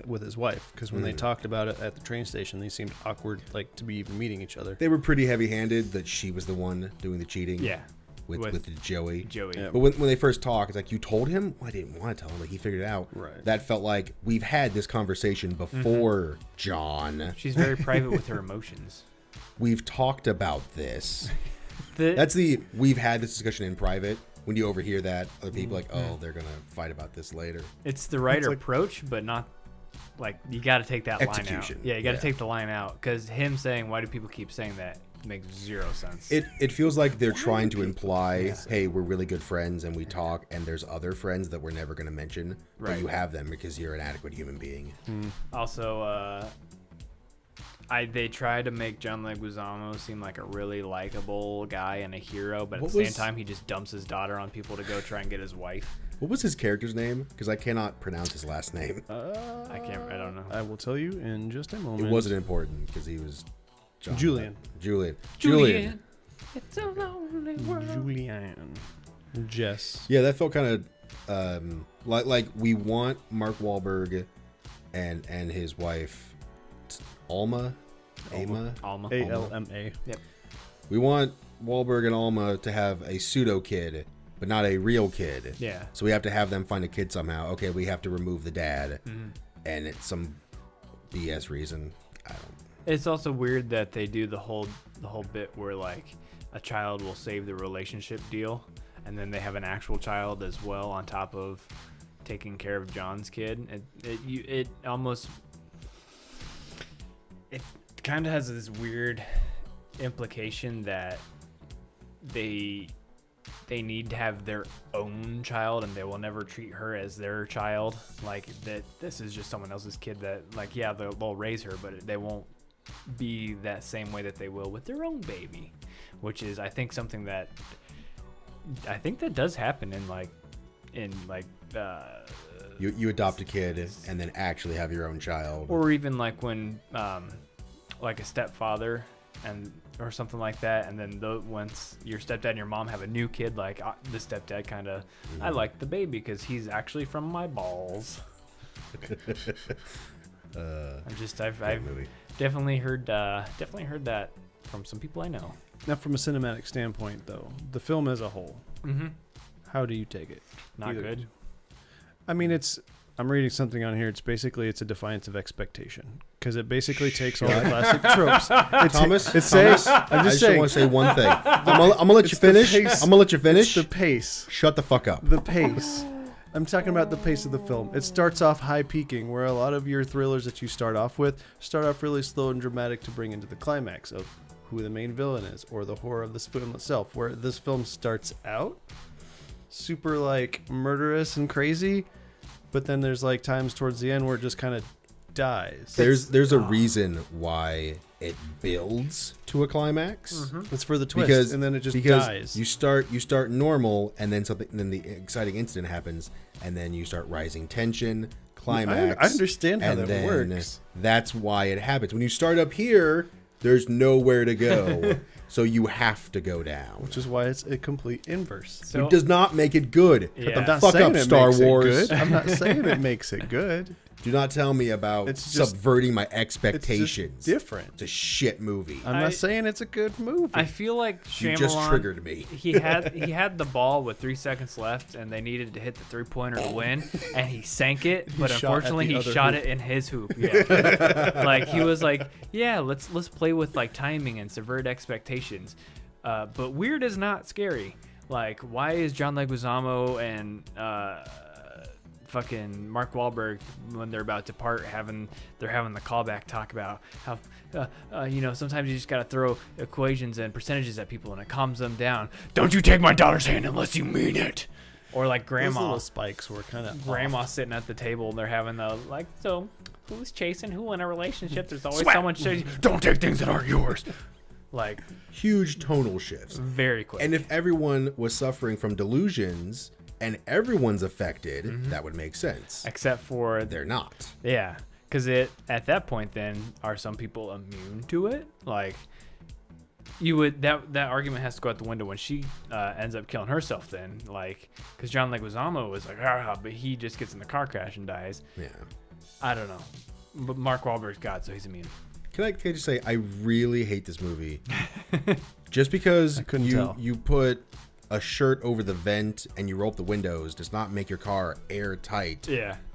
with his wife, because when they talked about it at the train station, they seemed awkward, like to be even meeting each other. They were pretty heavy-handed that she was the one doing the cheating. Yeah. With Joey. Joey. Yeah. But when they first talk, it's like, you told him? Well, I didn't want to tell him. Like, he figured it out. Right. That felt like we've had this conversation before, John. She's very private with her emotions. We've talked about this. The- We've had this discussion in private. When you overhear that, other people like, oh, they're going to fight about this later. It's the right It's like- approach, but not like you got to take that Execution. line out. Yeah, you got to Yeah. take the line out because him saying, "Why do people keep saying that?" makes zero sense. It feels like they're trying to imply, hey, we're really good friends and we talk, and there's other friends that we're never going to mention, but you have them because you're an adequate human being. Also, they try to make John Leguizamo seem like a really likable guy and a hero, but at the same time, he just dumps his daughter on people to go try and get his wife. What was his character's name? Because I cannot pronounce his last name. I don't know. I will tell you in just a moment. It wasn't important because he was John. Julian. It's a lonely world. Julian. Jess. Yeah, that felt kind of like we want Mark Wahlberg and his wife Alma. Alma. Yep. We want Wahlberg and Alma to have a pseudo kid, but not a real kid. Yeah. So we have to have them find a kid somehow. Okay, we have to remove the dad, and it's some BS reason. I don't. It's also weird that they do the whole bit where like a child will save the relationship deal, and then they have an actual child as well on top of taking care of John's kid. It almost kind of has this weird implication that they need to have their own child and they will never treat her as their child, like that this is just someone else's kid, that like they'll raise her but they won't be that same way that they will with their own baby, which is I think something that does happen in you adopt a kid and then actually have your own child, or even like when like a stepfather or something like that, and then once your stepdad and your mom have a new kid, like the stepdad kind of I like the baby because he's actually from my balls. I've definitely heard that from some people I know. Now, from a cinematic standpoint, though, the film as a whole, how do you take it? Not good. I mean, I'm reading something on here. It's a defiance of expectation, because it basically takes all the classic tropes. Thomas, I'm just saying. want to say one thing. I'm gonna let you finish. I'm gonna let you finish. It's the pace. Shut the fuck up. The pace. I'm talking about the pace of the film. It starts off high peaking, where a lot of your thrillers that you start off really slow and dramatic to bring into the climax of who the main villain is, or the horror of this film itself, where this film starts out super like murderous and crazy, but then there's like times towards the end where it just kind of dies. There's a reason why it builds to a climax. It's for the twist, and then it just dies. You start normal, and then then the exciting incident happens, and then you start rising tension, climax. I understand how and that then works. That's why it happens. When you start up here, there's nowhere to go, so you have to go down. Which is why it's a complete inverse. So it does not make it good. Yeah. I'm not Fuck saying up, it Star makes Wars. It good. I'm not saying it makes it good. Do not tell me about subverting my expectations. It's just different. It's a shit movie. I'm not saying it's a good movie. I feel like Shyamalan, You just triggered me. He had the ball with 3 seconds left, and they needed to hit the 3-pointer to win, and he sank it. But unfortunately, he shot it in his hoop. Yeah, like he was like, yeah, let's play with like timing and subvert expectations. But weird is not scary. Like, why is John Leguizamo and fucking Mark Wahlberg, when they're about to part, they're having the callback talk about how sometimes you just gotta throw equations and percentages at people and it calms them down. Don't you take my daughter's hand unless you mean it. Or like grandma. Those little spikes were kind of grandma sitting at the table and they're having the like, so who's chasing who in a relationship? There's always someone chasing. Don't take things that aren't yours. Like huge tonal shifts. Very quick. And if everyone was suffering from delusions and everyone's affected, that would make sense. Except for they're not. Yeah, because at that point, then are some people immune to it? Like you would that argument has to go out the window when she ends up killing herself. Then like because John Leguizamo was like, but he just gets in the car crash and dies. Yeah, I don't know. But Mark Wahlberg's God, so he's immune. Can I just say I really hate this movie, just because you put a shirt over the vent and you roll up the windows does not make your car airtight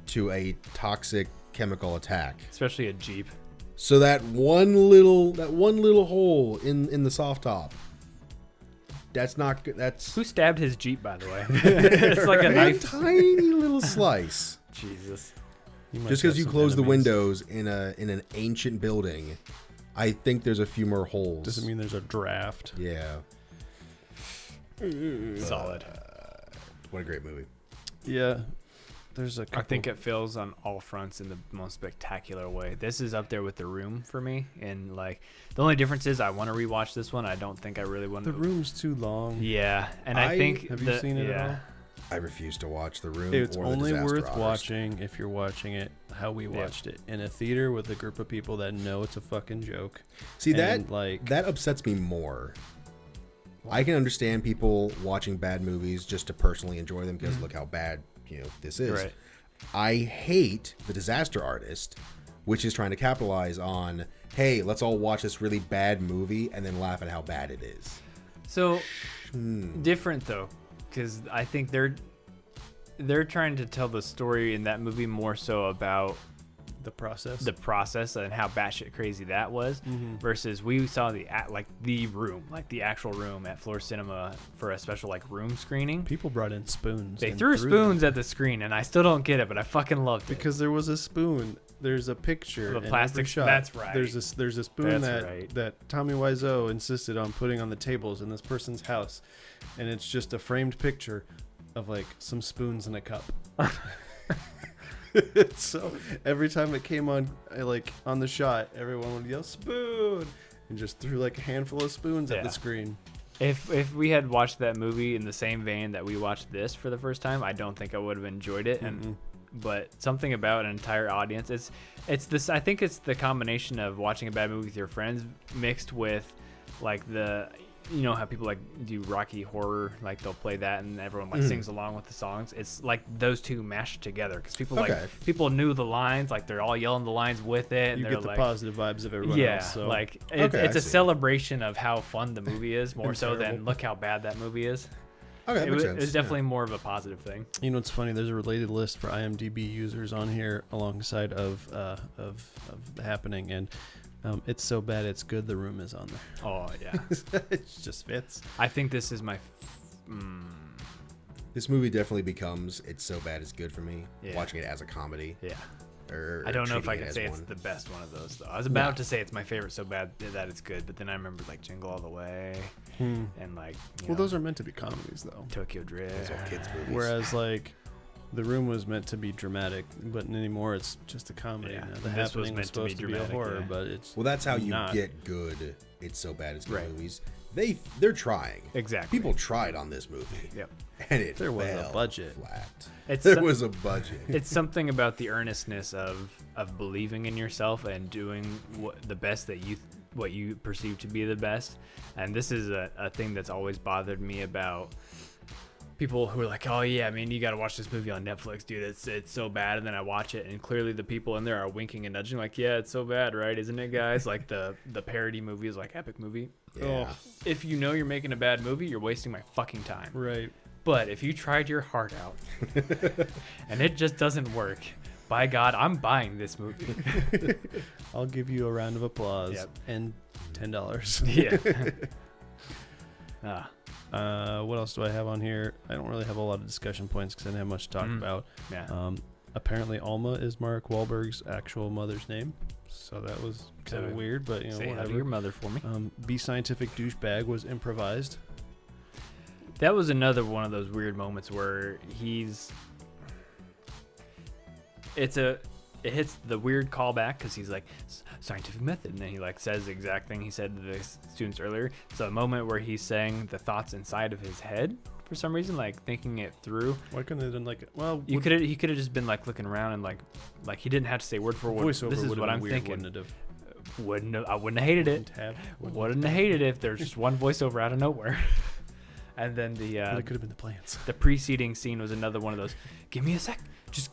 to a toxic chemical attack. Especially a Jeep. So that one little hole in the soft top. That's not good. That's who stabbed his Jeep, by the way. It's like a knife. Tiny little slice. Jesus. Just because you close the windows in an ancient building, I think there's a few more holes. Doesn't mean there's a draft. Yeah. Solid. What a great movie. Yeah. There's a couple. I think it fails on all fronts in the most spectacular way. This is up there with The Room for me, and like the only difference is I want to rewatch this one. I don't think I really want to. The Room's too long. Yeah, and I think have you seen it at all? I refuse to watch The Room. It's or The only Disaster worth Artist. watching if you're watching it how we watched it, in a theater with a group of people that know it's a fucking joke. See, And, that upsets me more. I can understand people watching bad movies just to personally enjoy them because look how bad this is. Right. I hate The Disaster Artist, which is trying to capitalize on, hey, let's all watch this really bad movie and then laugh at how bad it is. So different though, because I think they're trying to tell the story in that movie more so about the process and how batshit crazy that was, versus we saw the room, like the actual room at Floor Cinema for a special like room screening. People brought in spoons. They and threw spoons them. at the screen, and I still don't get it, but I fucking loved it. Because there was a spoon. There's a picture Of a in plastic- every shot. that's right. There's a spoon That's that right. that Tommy Wiseau insisted on putting on the tables in this person's house, and it's just a framed picture of like some spoons in a cup. So every time it came on, on the shot, everyone would yell "spoon" and just threw like a handful of spoons at the screen. If we had watched that movie in the same vein that we watched this for the first time, I don't think I would have enjoyed it. But something about an entire audience, it's this. I think it's the combination of watching a bad movie with your friends mixed with like how people like do Rocky Horror, like they'll play that and everyone like sings along with the songs. It's like those two mashed together because people knew the lines, like they're all yelling the lines with it. And You they're get the like, positive vibes of everyone else. So. Like it's I a see. celebration of how fun the movie is, more And so than terrible. look how bad that movie is. Okay, that makes sense. It's definitely more of a positive thing. You know what's funny? There's a related list for IMDb users on here alongside of The Happening, and it's so bad it's good. The Room is on there. Oh yeah, It just fits. I think this is my. This movie definitely becomes It's So Bad It's Good for me, Yeah. watching it as a comedy. Yeah. Or I don't know if I treating it can as say it's one. the best one of those though. I was about to say it's my favorite so bad that it's good, but then I remember like Jingle All the Way and like Those are meant to be comedies though. Tokyo Drift. Those are kids' movies. Whereas like The Room was meant to be dramatic, but anymore it's just a comedy. Yeah. Now, This The was Happening was meant to be supposed to be a dramatic, horror, yeah. but it's Well, that's how you not. get good It's So Bad It's Good Right. movies. They're trying. Exactly. People tried on this movie. Yep. And it There was a fell budget. flat. There was a budget. It's something about the earnestness of believing in yourself and doing the best that what you perceive to be the best. And this is a thing that's always bothered me about people who are like, oh yeah, man, you got to watch this movie on Netflix, dude. It's so bad. And then I watch it, and clearly the people in there are winking and nudging, like, yeah, it's so bad, right? Isn't it, guys? Like the parody movie is like epic movie. Yeah. Oh, if you know you're making a bad movie, you're wasting my fucking time. right. But if you tried your heart out and it just doesn't work, by God, I'm buying this movie. I'll give you a round of applause Yep. and $10. Yeah. What else do I have on here? I don't really have a lot of discussion points because I didn't have much to talk about. Yeah. Apparently Alma is Mark Wahlberg's actual mother's name, so that was kind of So, weird, but Say hi to whatever. your mother for me. Be Scientific Douchebag was improvised. That was another one of those weird moments where it hits the weird callback because he's like scientific method, and then he like says the exact thing he said to the students earlier. It's a moment where he's saying the thoughts inside of his head for some reason, like thinking it through. Why couldn't they have done like, well, He could have just been like looking around and like he didn't have to say word for word. voiceover This is would what have I'm been weird, thinking. wouldn't it have? I wouldn't have hated it. Wouldn't Wouldn't have hated it if there's just one voiceover out of nowhere. And then But it could have been the plants. the preceding scene was another one of those. Give me a sec. Just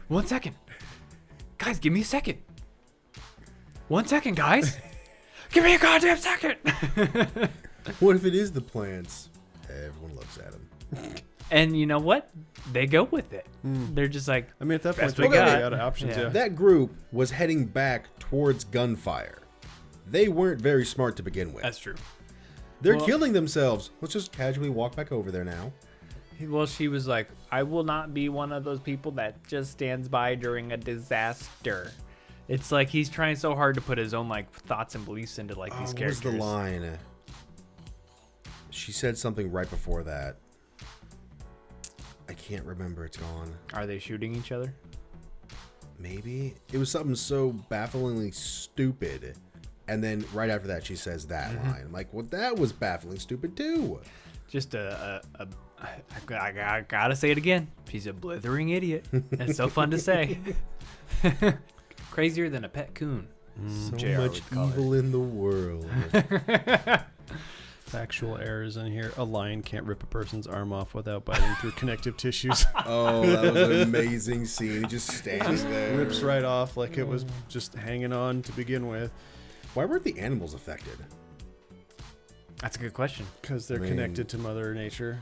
1 second. Guys, give me a second. 1 second, guys. Give me a goddamn second. What if it is the plants? Everyone looks at them. And you know what? They go with it. They're just like, I mean, at that point, Best they we got got. out of options. Yeah. Yeah. That group was heading back towards gunfire. They weren't very smart to begin with. that's true. They're Well- killing themselves. Let's just casually walk back over there now. Well, she was like, I will not be one of those people that just stands by during a disaster. It's like he's trying so hard to put his own like thoughts and beliefs into like these characters. What was the line? She said something right before that. I can't remember. It's gone. Are they shooting each other? Maybe. It was something so bafflingly stupid. And then right after that, she says that line. I'm like, well, that was baffling stupid too. Just I gotta say it again. She's a blithering idiot. It's so fun to say. Crazier than a pet coon. So JR much would call evil in the world. Factual errors in here. A lion can't rip a person's arm off without biting through connective tissues. Oh, that was an amazing scene. He just standing there. Rips right off like it was just hanging on to begin with. Why weren't the animals affected? That's a good question. Because they're connected to Mother Nature.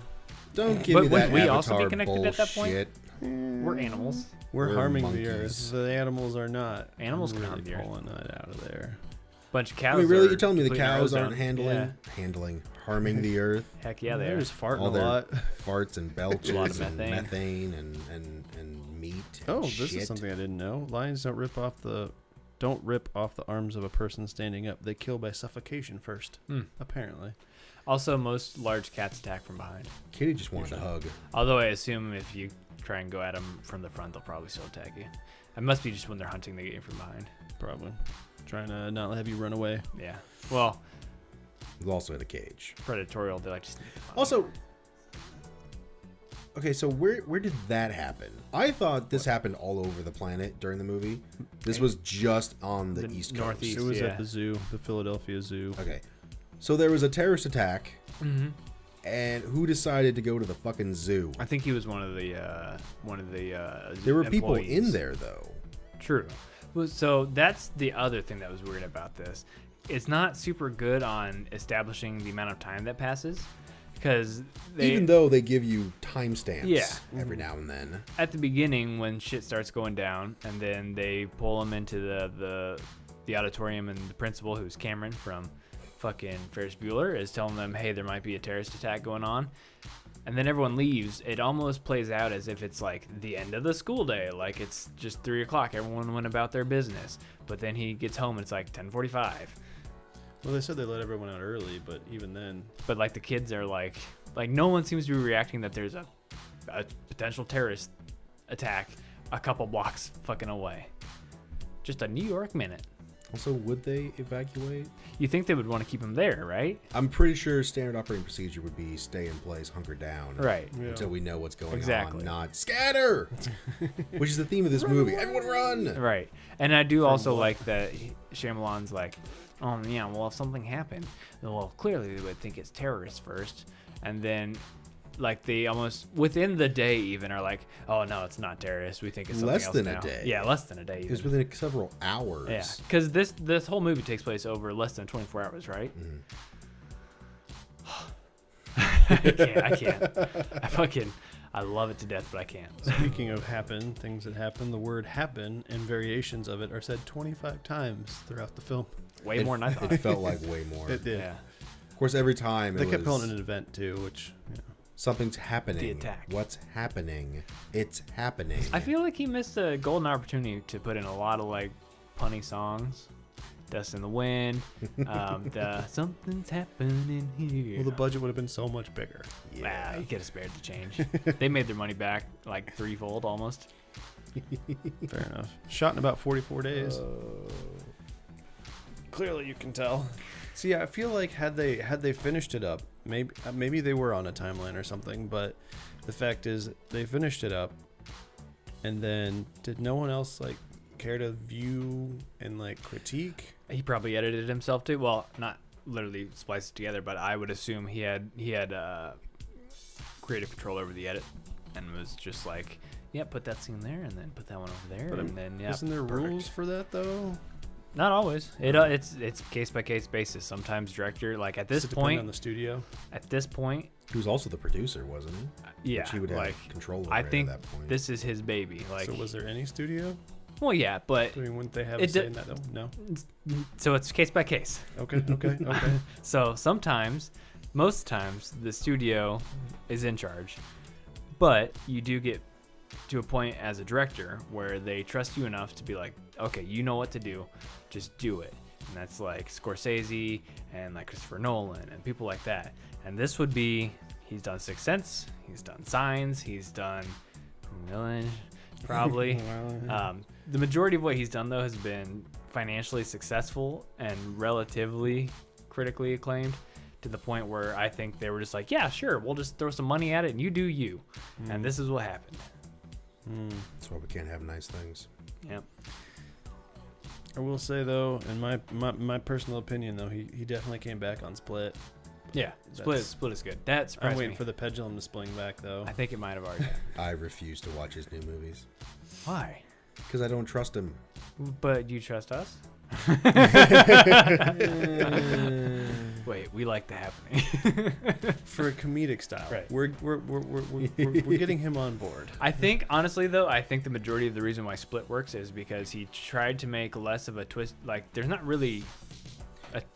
Don't give But me that wouldn't we Avatar also be connected at that point? bullshit. We're animals. We're harming the monkeys. earth. The animals are not. Animals I'm can really harm the earth. pulling that out of there. Bunch of cows. I mean, really? are You're telling me the completing our cows ozone. aren't harming the earth? Yeah. Heck yeah, they They're are. just farting All a their lot. farts and belches A lot of and methane. methane and meat. And Oh, this shit. is something I didn't know. Lions don't rip off the arms of a person standing up. They kill by suffocation first. Apparently. Also, most large cats attack from behind. Kitty just wanted a hug. Although I assume if you try and go at them from the front, they'll probably still attack you. It must be just when they're hunting, they get you from behind. Probably. Trying to not have you run away. Yeah. Well, He's also in a cage. predatorial, they like to sneak up on Also, okay, so where did that happen? I thought this happened all over the planet during the movie. This was just on the East Coast. Northeast. It was Yeah. at the zoo, the Philadelphia Zoo. Okay, so there was a terrorist attack, Mm-hmm. and who decided to go to the fucking zoo? I think he was one of the There were people employees. in there though. True. Well, so that's the other thing that was weird about this. It's not super good on establishing the amount of time that passes, because Even though they give you timestamps Yeah. every now and then. at the beginning when shit starts going down, and then they pull him into the auditorium, and the principal, who's Cameron from fucking Ferris Bueller, is telling them, hey, there might be a terrorist attack going on. And then everyone leaves. It almost plays out as if it's like the end of the school day. Like it's just 3 o'clock. Everyone went about their business. But then he gets home and it's like 10:45. Well, they said they let everyone out early, but even then. But like the kids are like no one seems to be reacting that there's a potential terrorist attack a couple blocks fucking away. Just a New York minute. Also, would they evacuate? You think they would want to keep him there, right? I'm pretty sure standard operating procedure would be stay in place, hunker down. Right. Yeah. Until we know what's going Exactly. on, not scatter! Which is the theme of this movie. Everyone run! Right. And I do also what? like that Shyamalan's like, oh, yeah, well, if something happened, well, clearly they would think it's terrorists first. And then, like, they almost, within the day even, are like, oh, no, it's not terrorists. We think it's something Less else than now. a day. Yeah, less than a day It even. was within several hours. Yeah, because this whole movie takes place over less than 24 hours, right? I can't. I love it to death, but I can't. Speaking of happen, things that happen, the word happen and variations of it are said 25 times throughout the film. Way more than I thought. It felt like way more. It did. Yeah. Of course, every time They it kept was calling it an event too, which something's happening. The attack. What's happening? It's happening. I feel like he missed a golden opportunity to put in a lot of like punny songs. Dust in the Wind, the Something's Happening Here. well, the budget would have been so much bigger. Nah, you could have spared the change. They made their money back like threefold almost. Fair enough. Shot in about 44 days. Clearly, you can tell. See, I feel like had they finished it up, maybe they were on a timeline or something. But the fact is, they finished it up, and then did no one else like care to view and like critique? He probably edited it himself too. Well, not literally spliced it together, but I would assume he had creative control over the edit and was just like, yeah, put that scene there and then put that one over there, But and then yeah. Isn't there perfect. rules for that though? Not always. It's case by case basis. Sometimes director, like at this Does it depend point, on the studio. He was also the producer, wasn't he? yeah, Which he would have like control over I it think at that point. this is his baby. Like, So was there any studio? well, yeah, but I mean, wouldn't they have It a say d- in that? No. so it's case by case. Okay. So sometimes, most times, the studio is in charge, but you do get to a point as a director where they trust you enough to be like, okay, you know what to do, just do it. And that's like Scorsese and like Christopher Nolan and people like that. And this would be, he's done Sixth Sense, he's done Signs, he's done Villain, probably. The majority of what he's done though has been financially successful and relatively critically acclaimed, to the point where I think they were just like, yeah, sure, we'll just throw some money at it and you do you. And this is what happened. That's why we can't have nice things. Yep. I will say though, in my personal opinion though, he definitely came back on Split. Yeah, Split is good. That surprised I'm waiting me. for the pendulum to swing back though. I think it might have already. I refuse to watch his new movies Why? because I don't trust him. But you trust us? Wait, we like the happening. For a comedic style, Right. We're getting him on board. I think, honestly, though, I think the majority of the reason why Split works is because he tried to make less of a twist. Like, there's not really...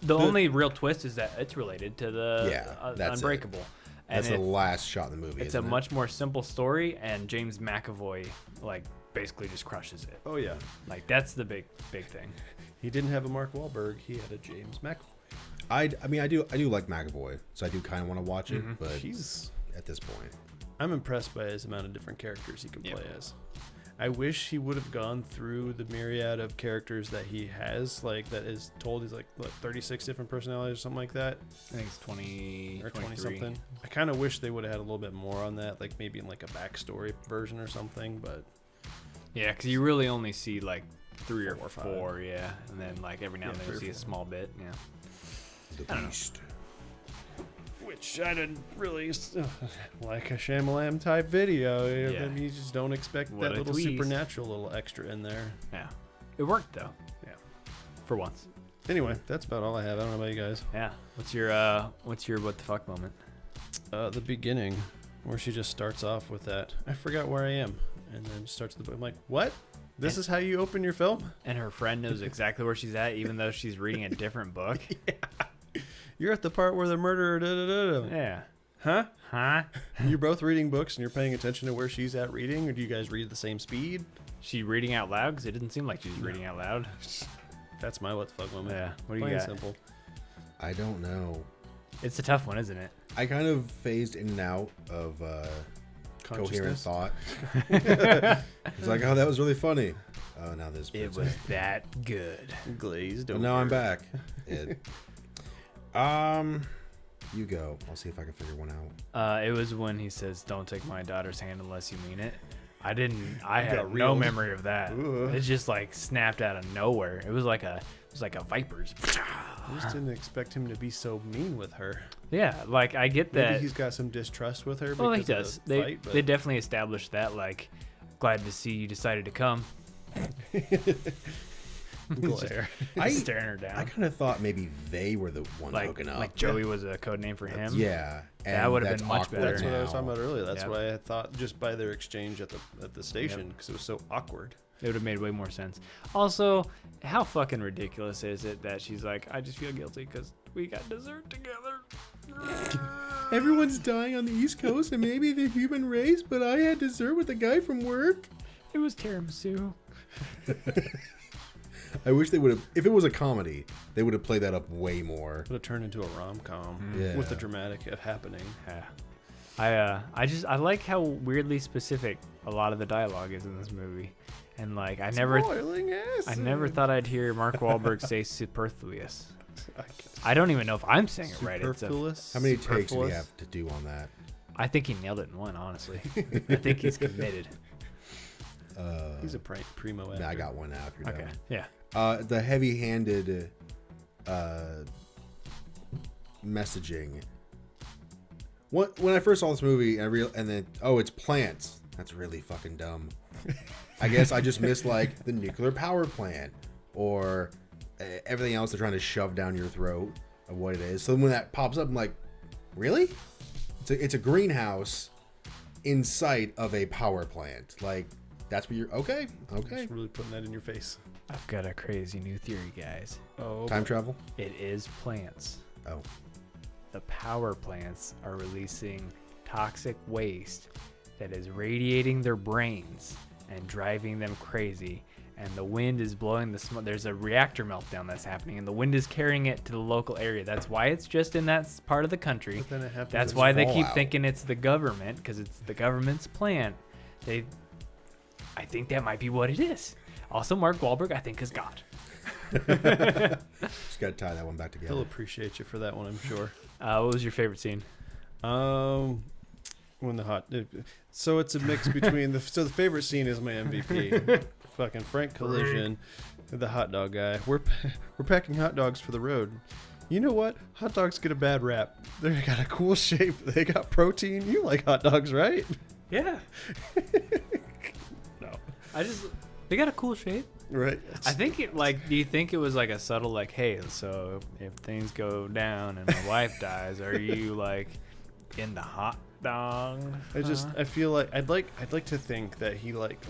The only real twist is that it's related to the that's Unbreakable. And That's the last shot in the movie. it's isn't a it? much more simple story, and James McAvoy, like, basically just crushes it. Oh yeah, Like, that's the big thing. he didn't have a Mark Wahlberg. He had a James McAvoy. I mean, I do like McAvoy, so I do kind of want to watch it, but He's. at this point, I'm impressed by his amount of different characters he can Yep. play as. I wish he would have gone through the myriad of characters that he has, like that is told. He's like what, 36 different personalities or something like that, I think it's 20 or 20 23. something. I kind of wish they would have had a little bit more on that, like maybe in like a backstory version or something. But Yeah, because you really only see like 3 or 4 or 5. 4, yeah, and then like every now and then 3 you or see a 4. small bit, yeah. the I don't know. Beast. which I didn't really like a Shyamalan type video. Yeah. You just don't expect What that a little twist. supernatural little extra in there. Yeah, it worked though. Yeah. For once. Anyway, that's about all I have. I don't know about you guys. Yeah. What's your what the fuck moment? The beginning, where she just starts off with that, I forgot where I am, and then starts the book. I'm like, what? This is how you open your film? And her friend knows exactly where she's at, even though she's reading a different book. You're at the part where the murderer. Da, da, da, da. Yeah. Huh? Huh? You're both reading books and you're paying attention to where she's at reading, or do you guys read at the same speed? She reading out loud? Because it didn't seem like she was reading out loud. That's my what the fuck moment. Yeah. What do you Plain and got? simple. I don't know. It's a tough one, isn't it? I kind of phased in and out of coherent Consciousness. thought. It's like, oh, that was really funny. Oh, now this. It was that good. Glazed But over. now I'm back. You go. I'll see if I can figure one out. It was when he says, "Don't take my daughter's hand unless you mean it." I had got no real. memory of that. Ugh. It just like snapped out of nowhere. It was like a viper's. I just didn't expect him to be so mean with her. Yeah, like I get Maybe that. he's got some distrust with her. Well, he because of does. the fight, but They definitely established that. Like, glad to see you decided to come. glare. Staring her down. I kind of thought maybe they were the ones like hooking up. like Joey was a code name for him. Yeah. That and would've that's been much awkward better. That's what I was now. talking about earlier. That's Yep. what I thought just by their exchange at the station, because it was so awkward. It would have made way more sense. Also, how fucking ridiculous is it that she's like, I just feel guilty because we got dessert together. Everyone's dying on the East Coast and maybe the human race, but I had dessert with a guy from work. It was tiramisu. I wish they would have, if it was a comedy, they would have played that up way more. Would have turned into a rom-com Yeah. with the dramatic happening. Yeah. I like how weirdly specific a lot of the dialogue is in this movie. And like I never thought I'd hear Mark Wahlberg say superfluous. I don't even know if I'm saying it right. It's Superfluous. How many takes do you Superfluous? have to do on that? I think he nailed it in one, honestly. I think he's committed. He's a primo actor. I got one now if you're Okay. done. Yeah. The heavy-handed messaging. When I first saw this movie, and then it's plants. That's really fucking dumb. I guess I just missed like the nuclear power plant or everything else they're trying to shove down your throat of what it is. So when that pops up, I'm like, really? It's a greenhouse in sight of a power plant. Like that's what you're okay. Just really putting that in your face. I've got a crazy new theory, guys. Oh, Time travel. It is plants. Oh. The power plants are releasing toxic waste that is radiating their brains and driving them crazy. And the wind is blowing the smoke. There's a reactor meltdown that's happening, and the wind is carrying it to the local area. That's why it's just in that part of the country. But then it happens That's as why they keep fallout. thinking it's the government, because it's the government's plan. I think that might be what it is. Also, Mark Wahlberg, I think, is God. Just got to tie that one back He'll together. appreciate you for that one, I'm sure. What was your favorite scene? When the so it's a mix between the favorite scene is my MVP. Fucking Frank Collision, the hot dog guy. We're packing hot dogs for the road. You know what? Hot dogs get a bad rap. They got a cool shape. They got protein. You like hot dogs, right? Yeah. No. They got a cool shape. Right. I think do you think it was like a subtle, like, hey, so if things go down and my wife dies, are you like in the hot dog? I feel like I'd like to think that he like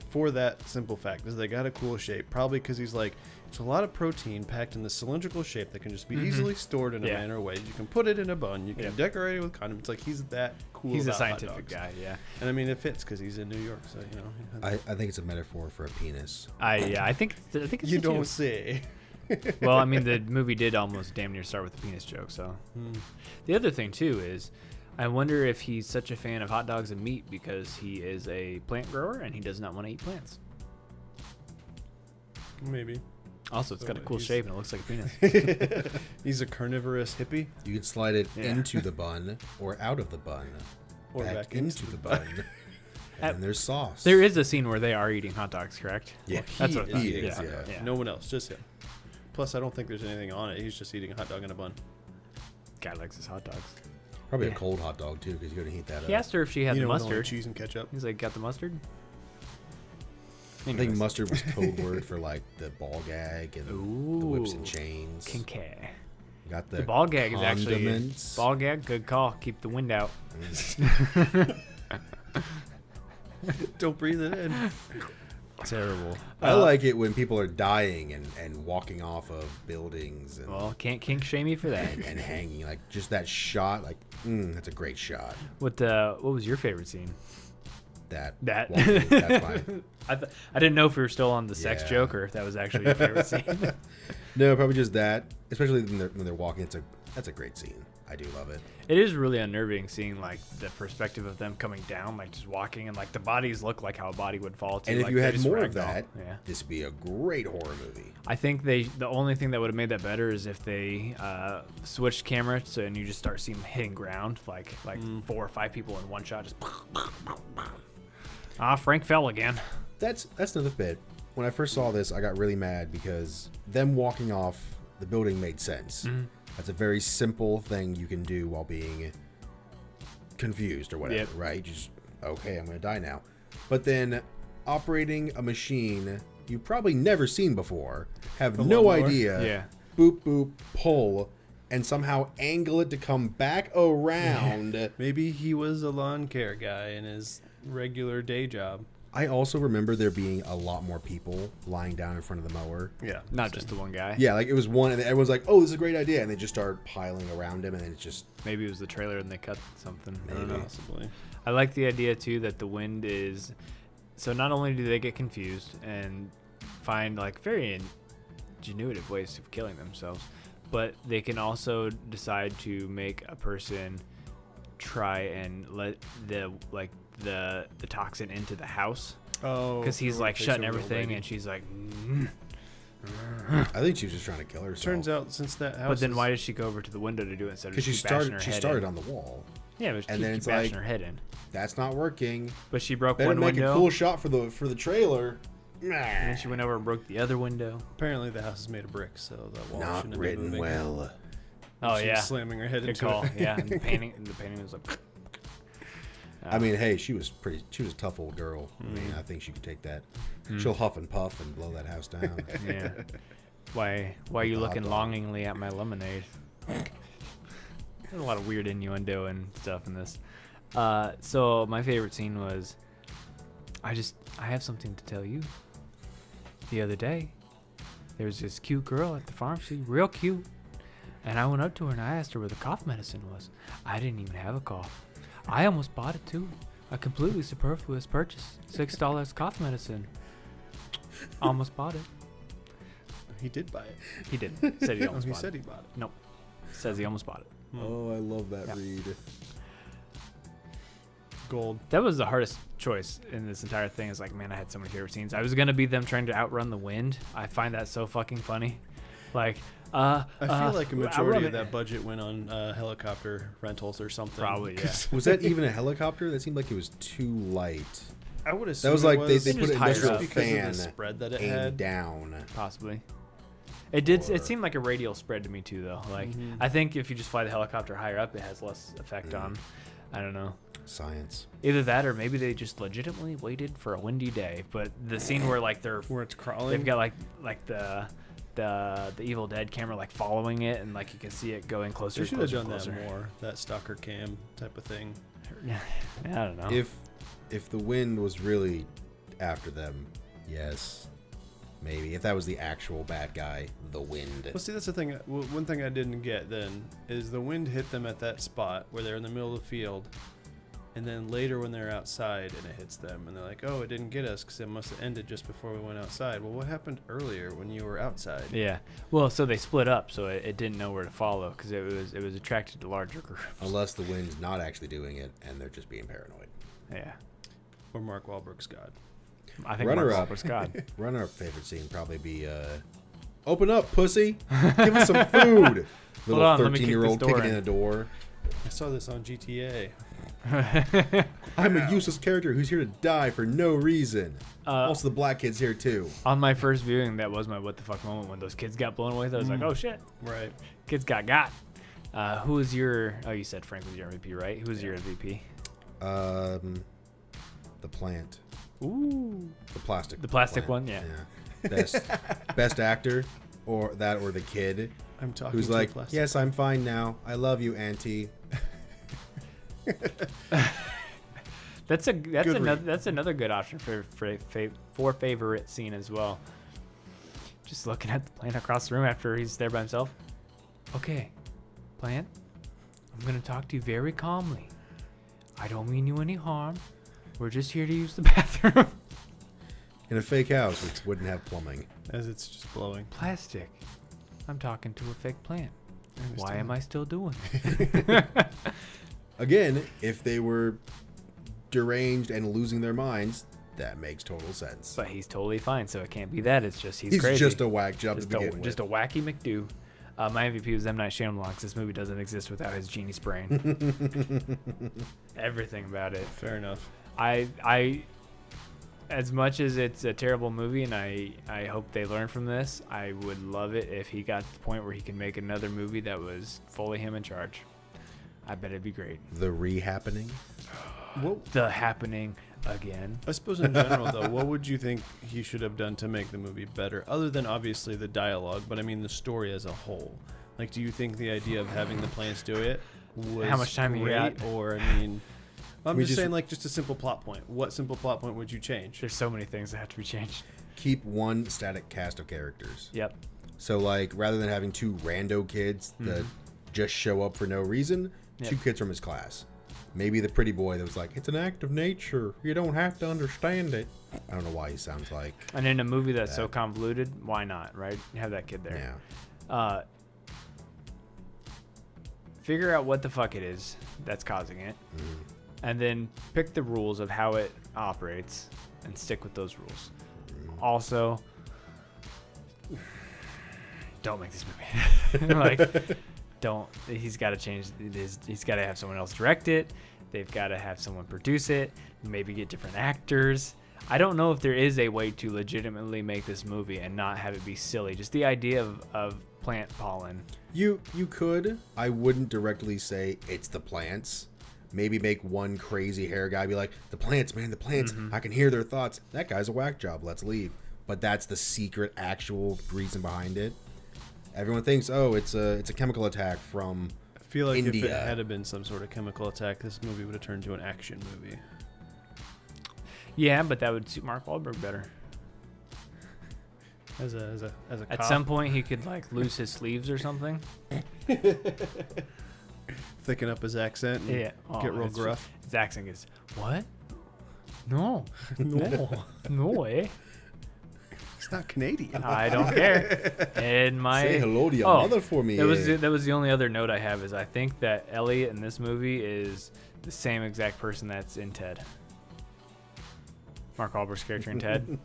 for that simple fact is they got a cool shape, probably because he's like, it's a lot of protein packed in the cylindrical shape that can just be easily stored in a manner way. You can put it in a bun, you can decorate it with condiments. Like, he's that cool. He's a about hot scientific dogs. guy, yeah. And I mean, it fits because he's in New York, so you know. I think it's a metaphor for a penis. I think it's You a don't two. say. Well, I mean, the movie did almost damn near start with a penis joke, so. The other thing, too, is I wonder if he's such a fan of hot dogs and meat because he is a plant grower and he does not want to eat plants. Maybe. Also, it's got a cool he's- shape and it looks like a penis. He's a carnivorous hippie. You can slide it Yeah. into the bun or out of the bun. Or back into the bun. And there's sauce. There is a scene where they are eating hot dogs, correct? Yeah, That's what I thought. he is, Yeah. yeah. Yeah. No one else, just him. Plus, I don't think there's anything on it. He's just eating a hot dog in a bun. Guy likes his hot dogs. Probably Yeah. a cold hot dog, too, because you're going to heat that He up. asked her if she had You the know, with only mustard. cheese and ketchup. He's like, got the mustard? I think Anyways. mustard was code word for, like, the ball gag and the whips and Ooh. chains. Kinkay. You got The ball gag is actually condiments. ball gag. Good call. Keep the wind out. Don't breathe it in. Terrible. I like it when people are dying and walking off of buildings and, Well, can't kink shame you for that. and hanging. Like, just that shot, like, that's a great shot. What was your favorite scene? That. That. walking, that's fine. I didn't know if we were still on the sex Yeah. joke or if that was actually your favorite scene. No, probably just that. Especially when they're walking. That's a great scene. I do love it. It is really unnerving seeing like the perspective of them coming down, like just walking, and like the bodies look like how a body would fall to. And if like, you they're had just more of ragdoll. that, Yeah. this would be a great horror movie. I think the only thing that would have made that better is if they switched camera and you just start seeing them hitting ground, like 4 or 5 people in one shot, just. Frank fell again. That's another bit. When I first saw this, I got really mad because them walking off the building made sense. Mm-hmm. That's a very simple thing you can do while being confused or whatever, Yep. right? Just, okay, I'm going to die now. But then operating a machine you've probably never seen before, have no lawnmower? idea, Yeah. boop, boop, pull, and somehow angle it to come back around. Maybe he was a lawn care guy in his regular day job. I also remember there being a lot more people lying down in front of the mower. Yeah. Not just the one guy. Yeah, like it was one, and everyone's like, "Oh, this is a great idea," and they just start piling around him, and then it's just Maybe it was the trailer and they cut something. I don't Maybe. know. Possibly. I like the idea too that the wind is. So not only do they get confused and find like very ingenuitive ways of killing themselves, but they can also decide to make a person try and let the toxin into the house Oh. because he's for like what they shutting showed the everything lady. and she's like. I think she was just trying to kill herself. Turns out since that house. But then is- why did she go over to the window to do it instead of because she just keep bashing her started head in? on the wall. Yeah, but and keep then it's bashing like- her head in. That's not working. But she broke Better one make window. a cool shot for the trailer. And then she went over and broke the other window. apparently the house is made of brick, so the wall Not shouldn't have been written moving. well. Oh She yeah, was slamming her head good into call. it. Yeah, and the painting was like. I mean, hey, she was a tough old girl. I mean, I think she could take that. She'll huff and puff and blow that house down. Yeah. Why are you the hot looking dog. longingly at my lemonade? There's a lot of weird innuendo and stuff in this. So my favorite scene was, I have something to tell you. The other day, there was this cute girl at the pharmacy, real cute, and I went up to her and I asked her where the cough medicine was. I didn't even have a cough. I almost bought it too, A completely superfluous purchase. $6 cough medicine. Almost bought it. He did buy it. He did. Said he almost He bought said it. he bought it. Nope. Says he almost bought it. Oh, I love that Yeah. read. Gold. That was the hardest choice in this entire thing. Is like, man, I had so many favorite scenes. I was gonna be them trying to outrun the wind. I find that so fucking funny. Like, I feel like a majority of it. that budget went on helicopter rentals or something. Probably, yeah. 'Cause Was that even a helicopter? That seemed like it was too light. I would assume That was it like was they They put just an higher industrial up. because of fan the spread that it aimed had. down. Possibly. It did. Or- It seemed like a radial spread to me too, though. Like, Mhm. I think if you just fly the helicopter higher up, it has less effect on. I don't know. Science. Either that, or maybe they just legitimately waited for a windy day. But the scene where like Where it's crawling. they've got like the Evil Dead camera like following it, and like you can see it going closer. They should have closer, done closer. that more. That stalker cam type of thing. Yeah, I don't know. If the wind was really after them, yes, maybe. If that was the actual bad guy, the wind. Well, see, that's the thing. One thing I didn't get then is the wind hit them at that spot where they're in the middle of the field, and then later when they're outside and it hits them, and they're like, "Oh, it didn't get us because it must have ended just before we went outside." Well, what happened earlier when you were outside? Yeah. Well, so they split up, so it didn't know where to follow because it was attracted to larger groups. Unless the wind's not actually doing it and they're just being paranoid. Yeah. Or Mark Wahlberg's God. I think Runner Mark up. Wahlberg's God. Runner-up favorite scene probably be open up, pussy. Give us some food. Little on, let me kick 13-year-old this door kicking in in. a door. I saw this on GTA. I'm a useless character who's here to die for no reason. Uh, Also, the black kid's here too. On my first viewing, that was my what the fuck moment when those kids got blown away. I was like, oh shit, Right. kids got. Who was your? Oh, you said Frank was your MVP, right? Who was your MVP? The plant. Ooh, The plastic. The plastic plant. one, yeah. Best actor, or the kid I'm talking who's to like, plastic. yes, I'm fine now. I love you, Auntie. that's Good another good option for favorite scene as well. Just looking at the plant across the room after he's there by himself. Okay, plant, I'm gonna talk to you very calmly. I don't mean you any harm. We're just here to use the bathroom. In a fake house, which wouldn't have plumbing. As it's just blowing. Plastic. I'm talking to a fake plant. I Why understand. am I still doing it? Again, if they were deranged and losing their minds, that makes total sense. But he's totally fine, so it can't be that. It's just he's He's crazy. just a whack job just to begin just a with. wacky McDo. My MVP was M. Night Shyamalan, 'cause this movie doesn't exist without his genie spraying. Everything about it. Fair enough. I as much as it's a terrible movie, and I hope they learn from this, I would love it if he got to the point where he could make another movie that was fully him in charge. I bet it'd be great. The re-happening. What, The Happening again. I suppose in general, though, what would you think he should have done to make the movie better, other than obviously the dialogue, but I mean the story as a whole? Like, do you think the idea of having the plants do it was How much time you great, got? or I mean, I'm We just just- saying, like, just a simple plot point. What simple plot point would you change? There's so many things that have to be changed. Keep one static cast of characters. Yep. So, like, rather than having two rando kids that just show up for no reason, Yep. two kids from his class. Maybe the pretty boy that was like, it's an act of nature. You don't have to understand it. I don't know why he sounds like. And in a movie that's so convoluted, why not, right? Have that kid there. Yeah. Figure out what the fuck it is that's causing it, and then pick the rules of how it operates and stick with those rules. Also, don't make this movie. Like, don't. He's got to change. He's got to have someone else direct it. They've got to have someone produce it. Maybe get different actors. I don't know if there is a way to legitimately make this movie and not have it be silly. Just the idea of plant pollen. You could. I wouldn't directly say it's the plants. Maybe make one crazy hair guy be like, the plants, man, the plants. I can hear their thoughts. That guy's a whack job. Let's leave. But that's the secret, actual reason behind it. Everyone thinks, oh, it's a chemical attack from I feel like India. if it had been some sort of chemical attack, this movie would have turned to an action movie. Yeah, but that would suit Mark Wahlberg better. As a At cop. some point, he could like lose his sleeves or something. Thicken up his accent and Yeah. Oh, get real it's- gruff. His accent is, what? No. No way. It's not Canadian. I don't care. And my Say hello to your mother for me. That was the only other note I have is I think that Elliot in this movie is the same exact person that's in Ted. Mark Wahlberg's character in Ted.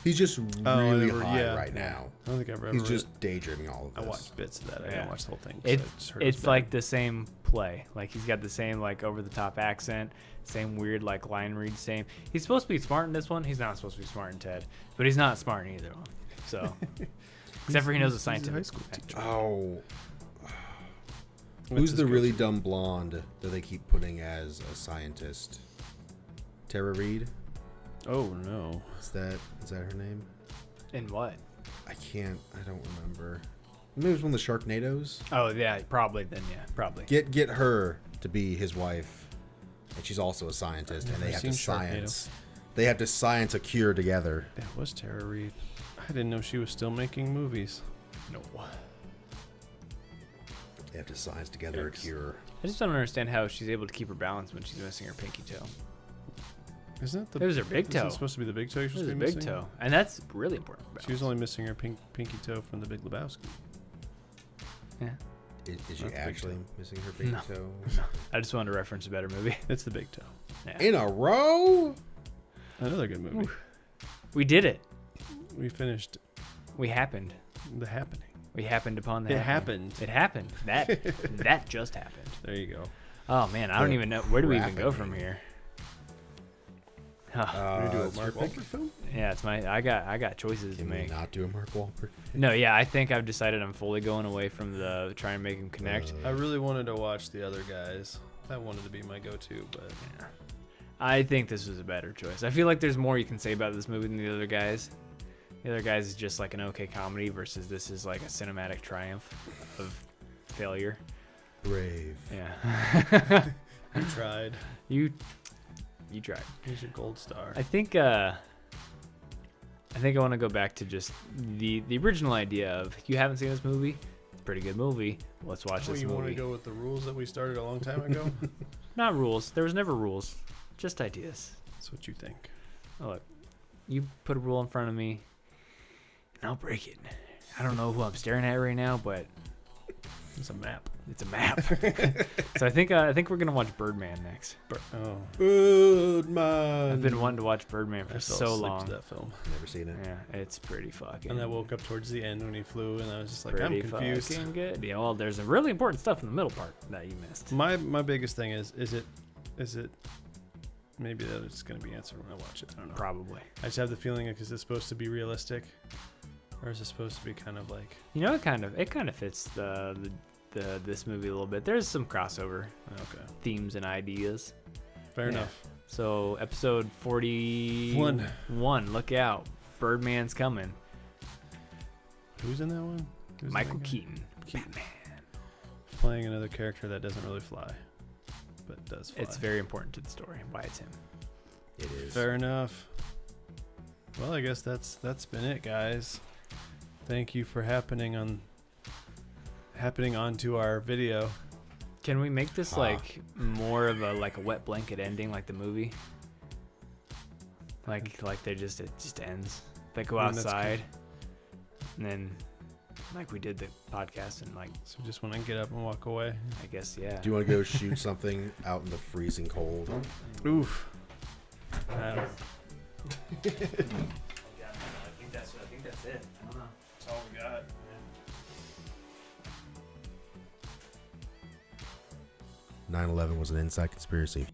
He's just really high right Yeah. now. I don't think I've ever. He's just daydreaming all of I this. watched bits of that. I Yeah. didn't watch the whole thing. 'Cause I just heard it was It's bad. like the same play. Like he's got the same like over the top accent, same weird like line read, same. He's supposed to be smart in this one. He's not supposed to be smart in Ted, but he's not smart in either one. So except for he knows a He's a scientist. high school teacher. Oh. What's Who's his the really go-to? dumb blonde that they keep putting as a scientist? Tara Reid? Oh no. Is that her name? In what? I don't remember. Maybe it was one of the Sharknadoes. Oh yeah, probably then yeah, probably. Get her to be his wife, and she's also a scientist, and never they have to seen Sharknado. science. They have to science a cure together. That was Tara Reid. I didn't know she was still making movies. No. They have to science together a Yikes. cure. I just don't understand how she's able to keep her balance when she's missing her pinky toe. Isn't it the? It was her big Isn't toe. it supposed to be the big toe? You're It supposed was to a be big missing? toe, and that's really important. She was only missing her pinky toe from the Big Lebowski. Yeah. Is she Not the big actually toe. missing her big No. toe? I just wanted to reference a better movie. It's the big toe. Yeah. In a row? Another good movie. We did it. We finished We happened. The Happening. We happened upon that. It happened. It happened. That just happened. There you go. Oh man, I don't The even know where do we even go happening. from here. We're gonna do a it's your Mark pick. Wahlberg film. Yeah, it's my. I got choices to Can we make. not do a Mark Wahlberg? No, yeah, I think I've decided I'm fully going away from the trying to make them connect. I really wanted to watch The Other Guys. That wanted to be my go-to, but I think this was a better choice. I feel like there's more you can say about this movie than The Other Guys. The Other Guys is just like an okay comedy versus this is like a cinematic triumph of failure. Brave. Yeah. you tried. You tried. Here's your gold star. I think I want to go back to just the original idea of you haven't seen this movie, pretty good movie. Let's watch this you want to movie. go with the rules that we started a long time ago? Not rules. There was never rules. Just ideas. That's what you think. Oh, look, you put a rule in front of me, and I'll break it. I don't know who I'm staring at right now, but It's a map. it's a map. So I think we're gonna watch Birdman next. Oh, Good man. I've been wanting to watch Birdman I for fell so asleep long. to that film. Never seen it. Yeah, it's pretty fucking. And I woke up towards the end when he flew, and I was just like, pretty I'm confused. fucking good. Yeah, well, there's a really important stuff in the middle part that you missed. My biggest thing is it? Maybe that's gonna be answered when I watch it. I don't know. Probably. I just have the feeling is it supposed to be realistic, or is it supposed to be kind of like? You know, it kind of fits the this movie a little bit. There's some crossover Okay, themes and ideas. fair Yeah. enough. So episode 41. Look out, Birdman's coming. Who's in that one? Who's in Michael that guy? Keaton. Keaton. Batman. Playing another character that doesn't really fly, but does fly. It's very important to the story why it's him. It is. Fair enough. Well, I guess that's been it, guys. Thank you for happening onto our video. Can we make this like more of a wet blanket ending like the movie? Like it just ends. They go I mean, that's outside, and then like we did the podcast, and like So just want to get up and walk away. I guess yeah. Do you want to go shoot something out in the freezing cold? Oof. I think that's it. I don't know. That's all we got. 9/11 was an inside conspiracy.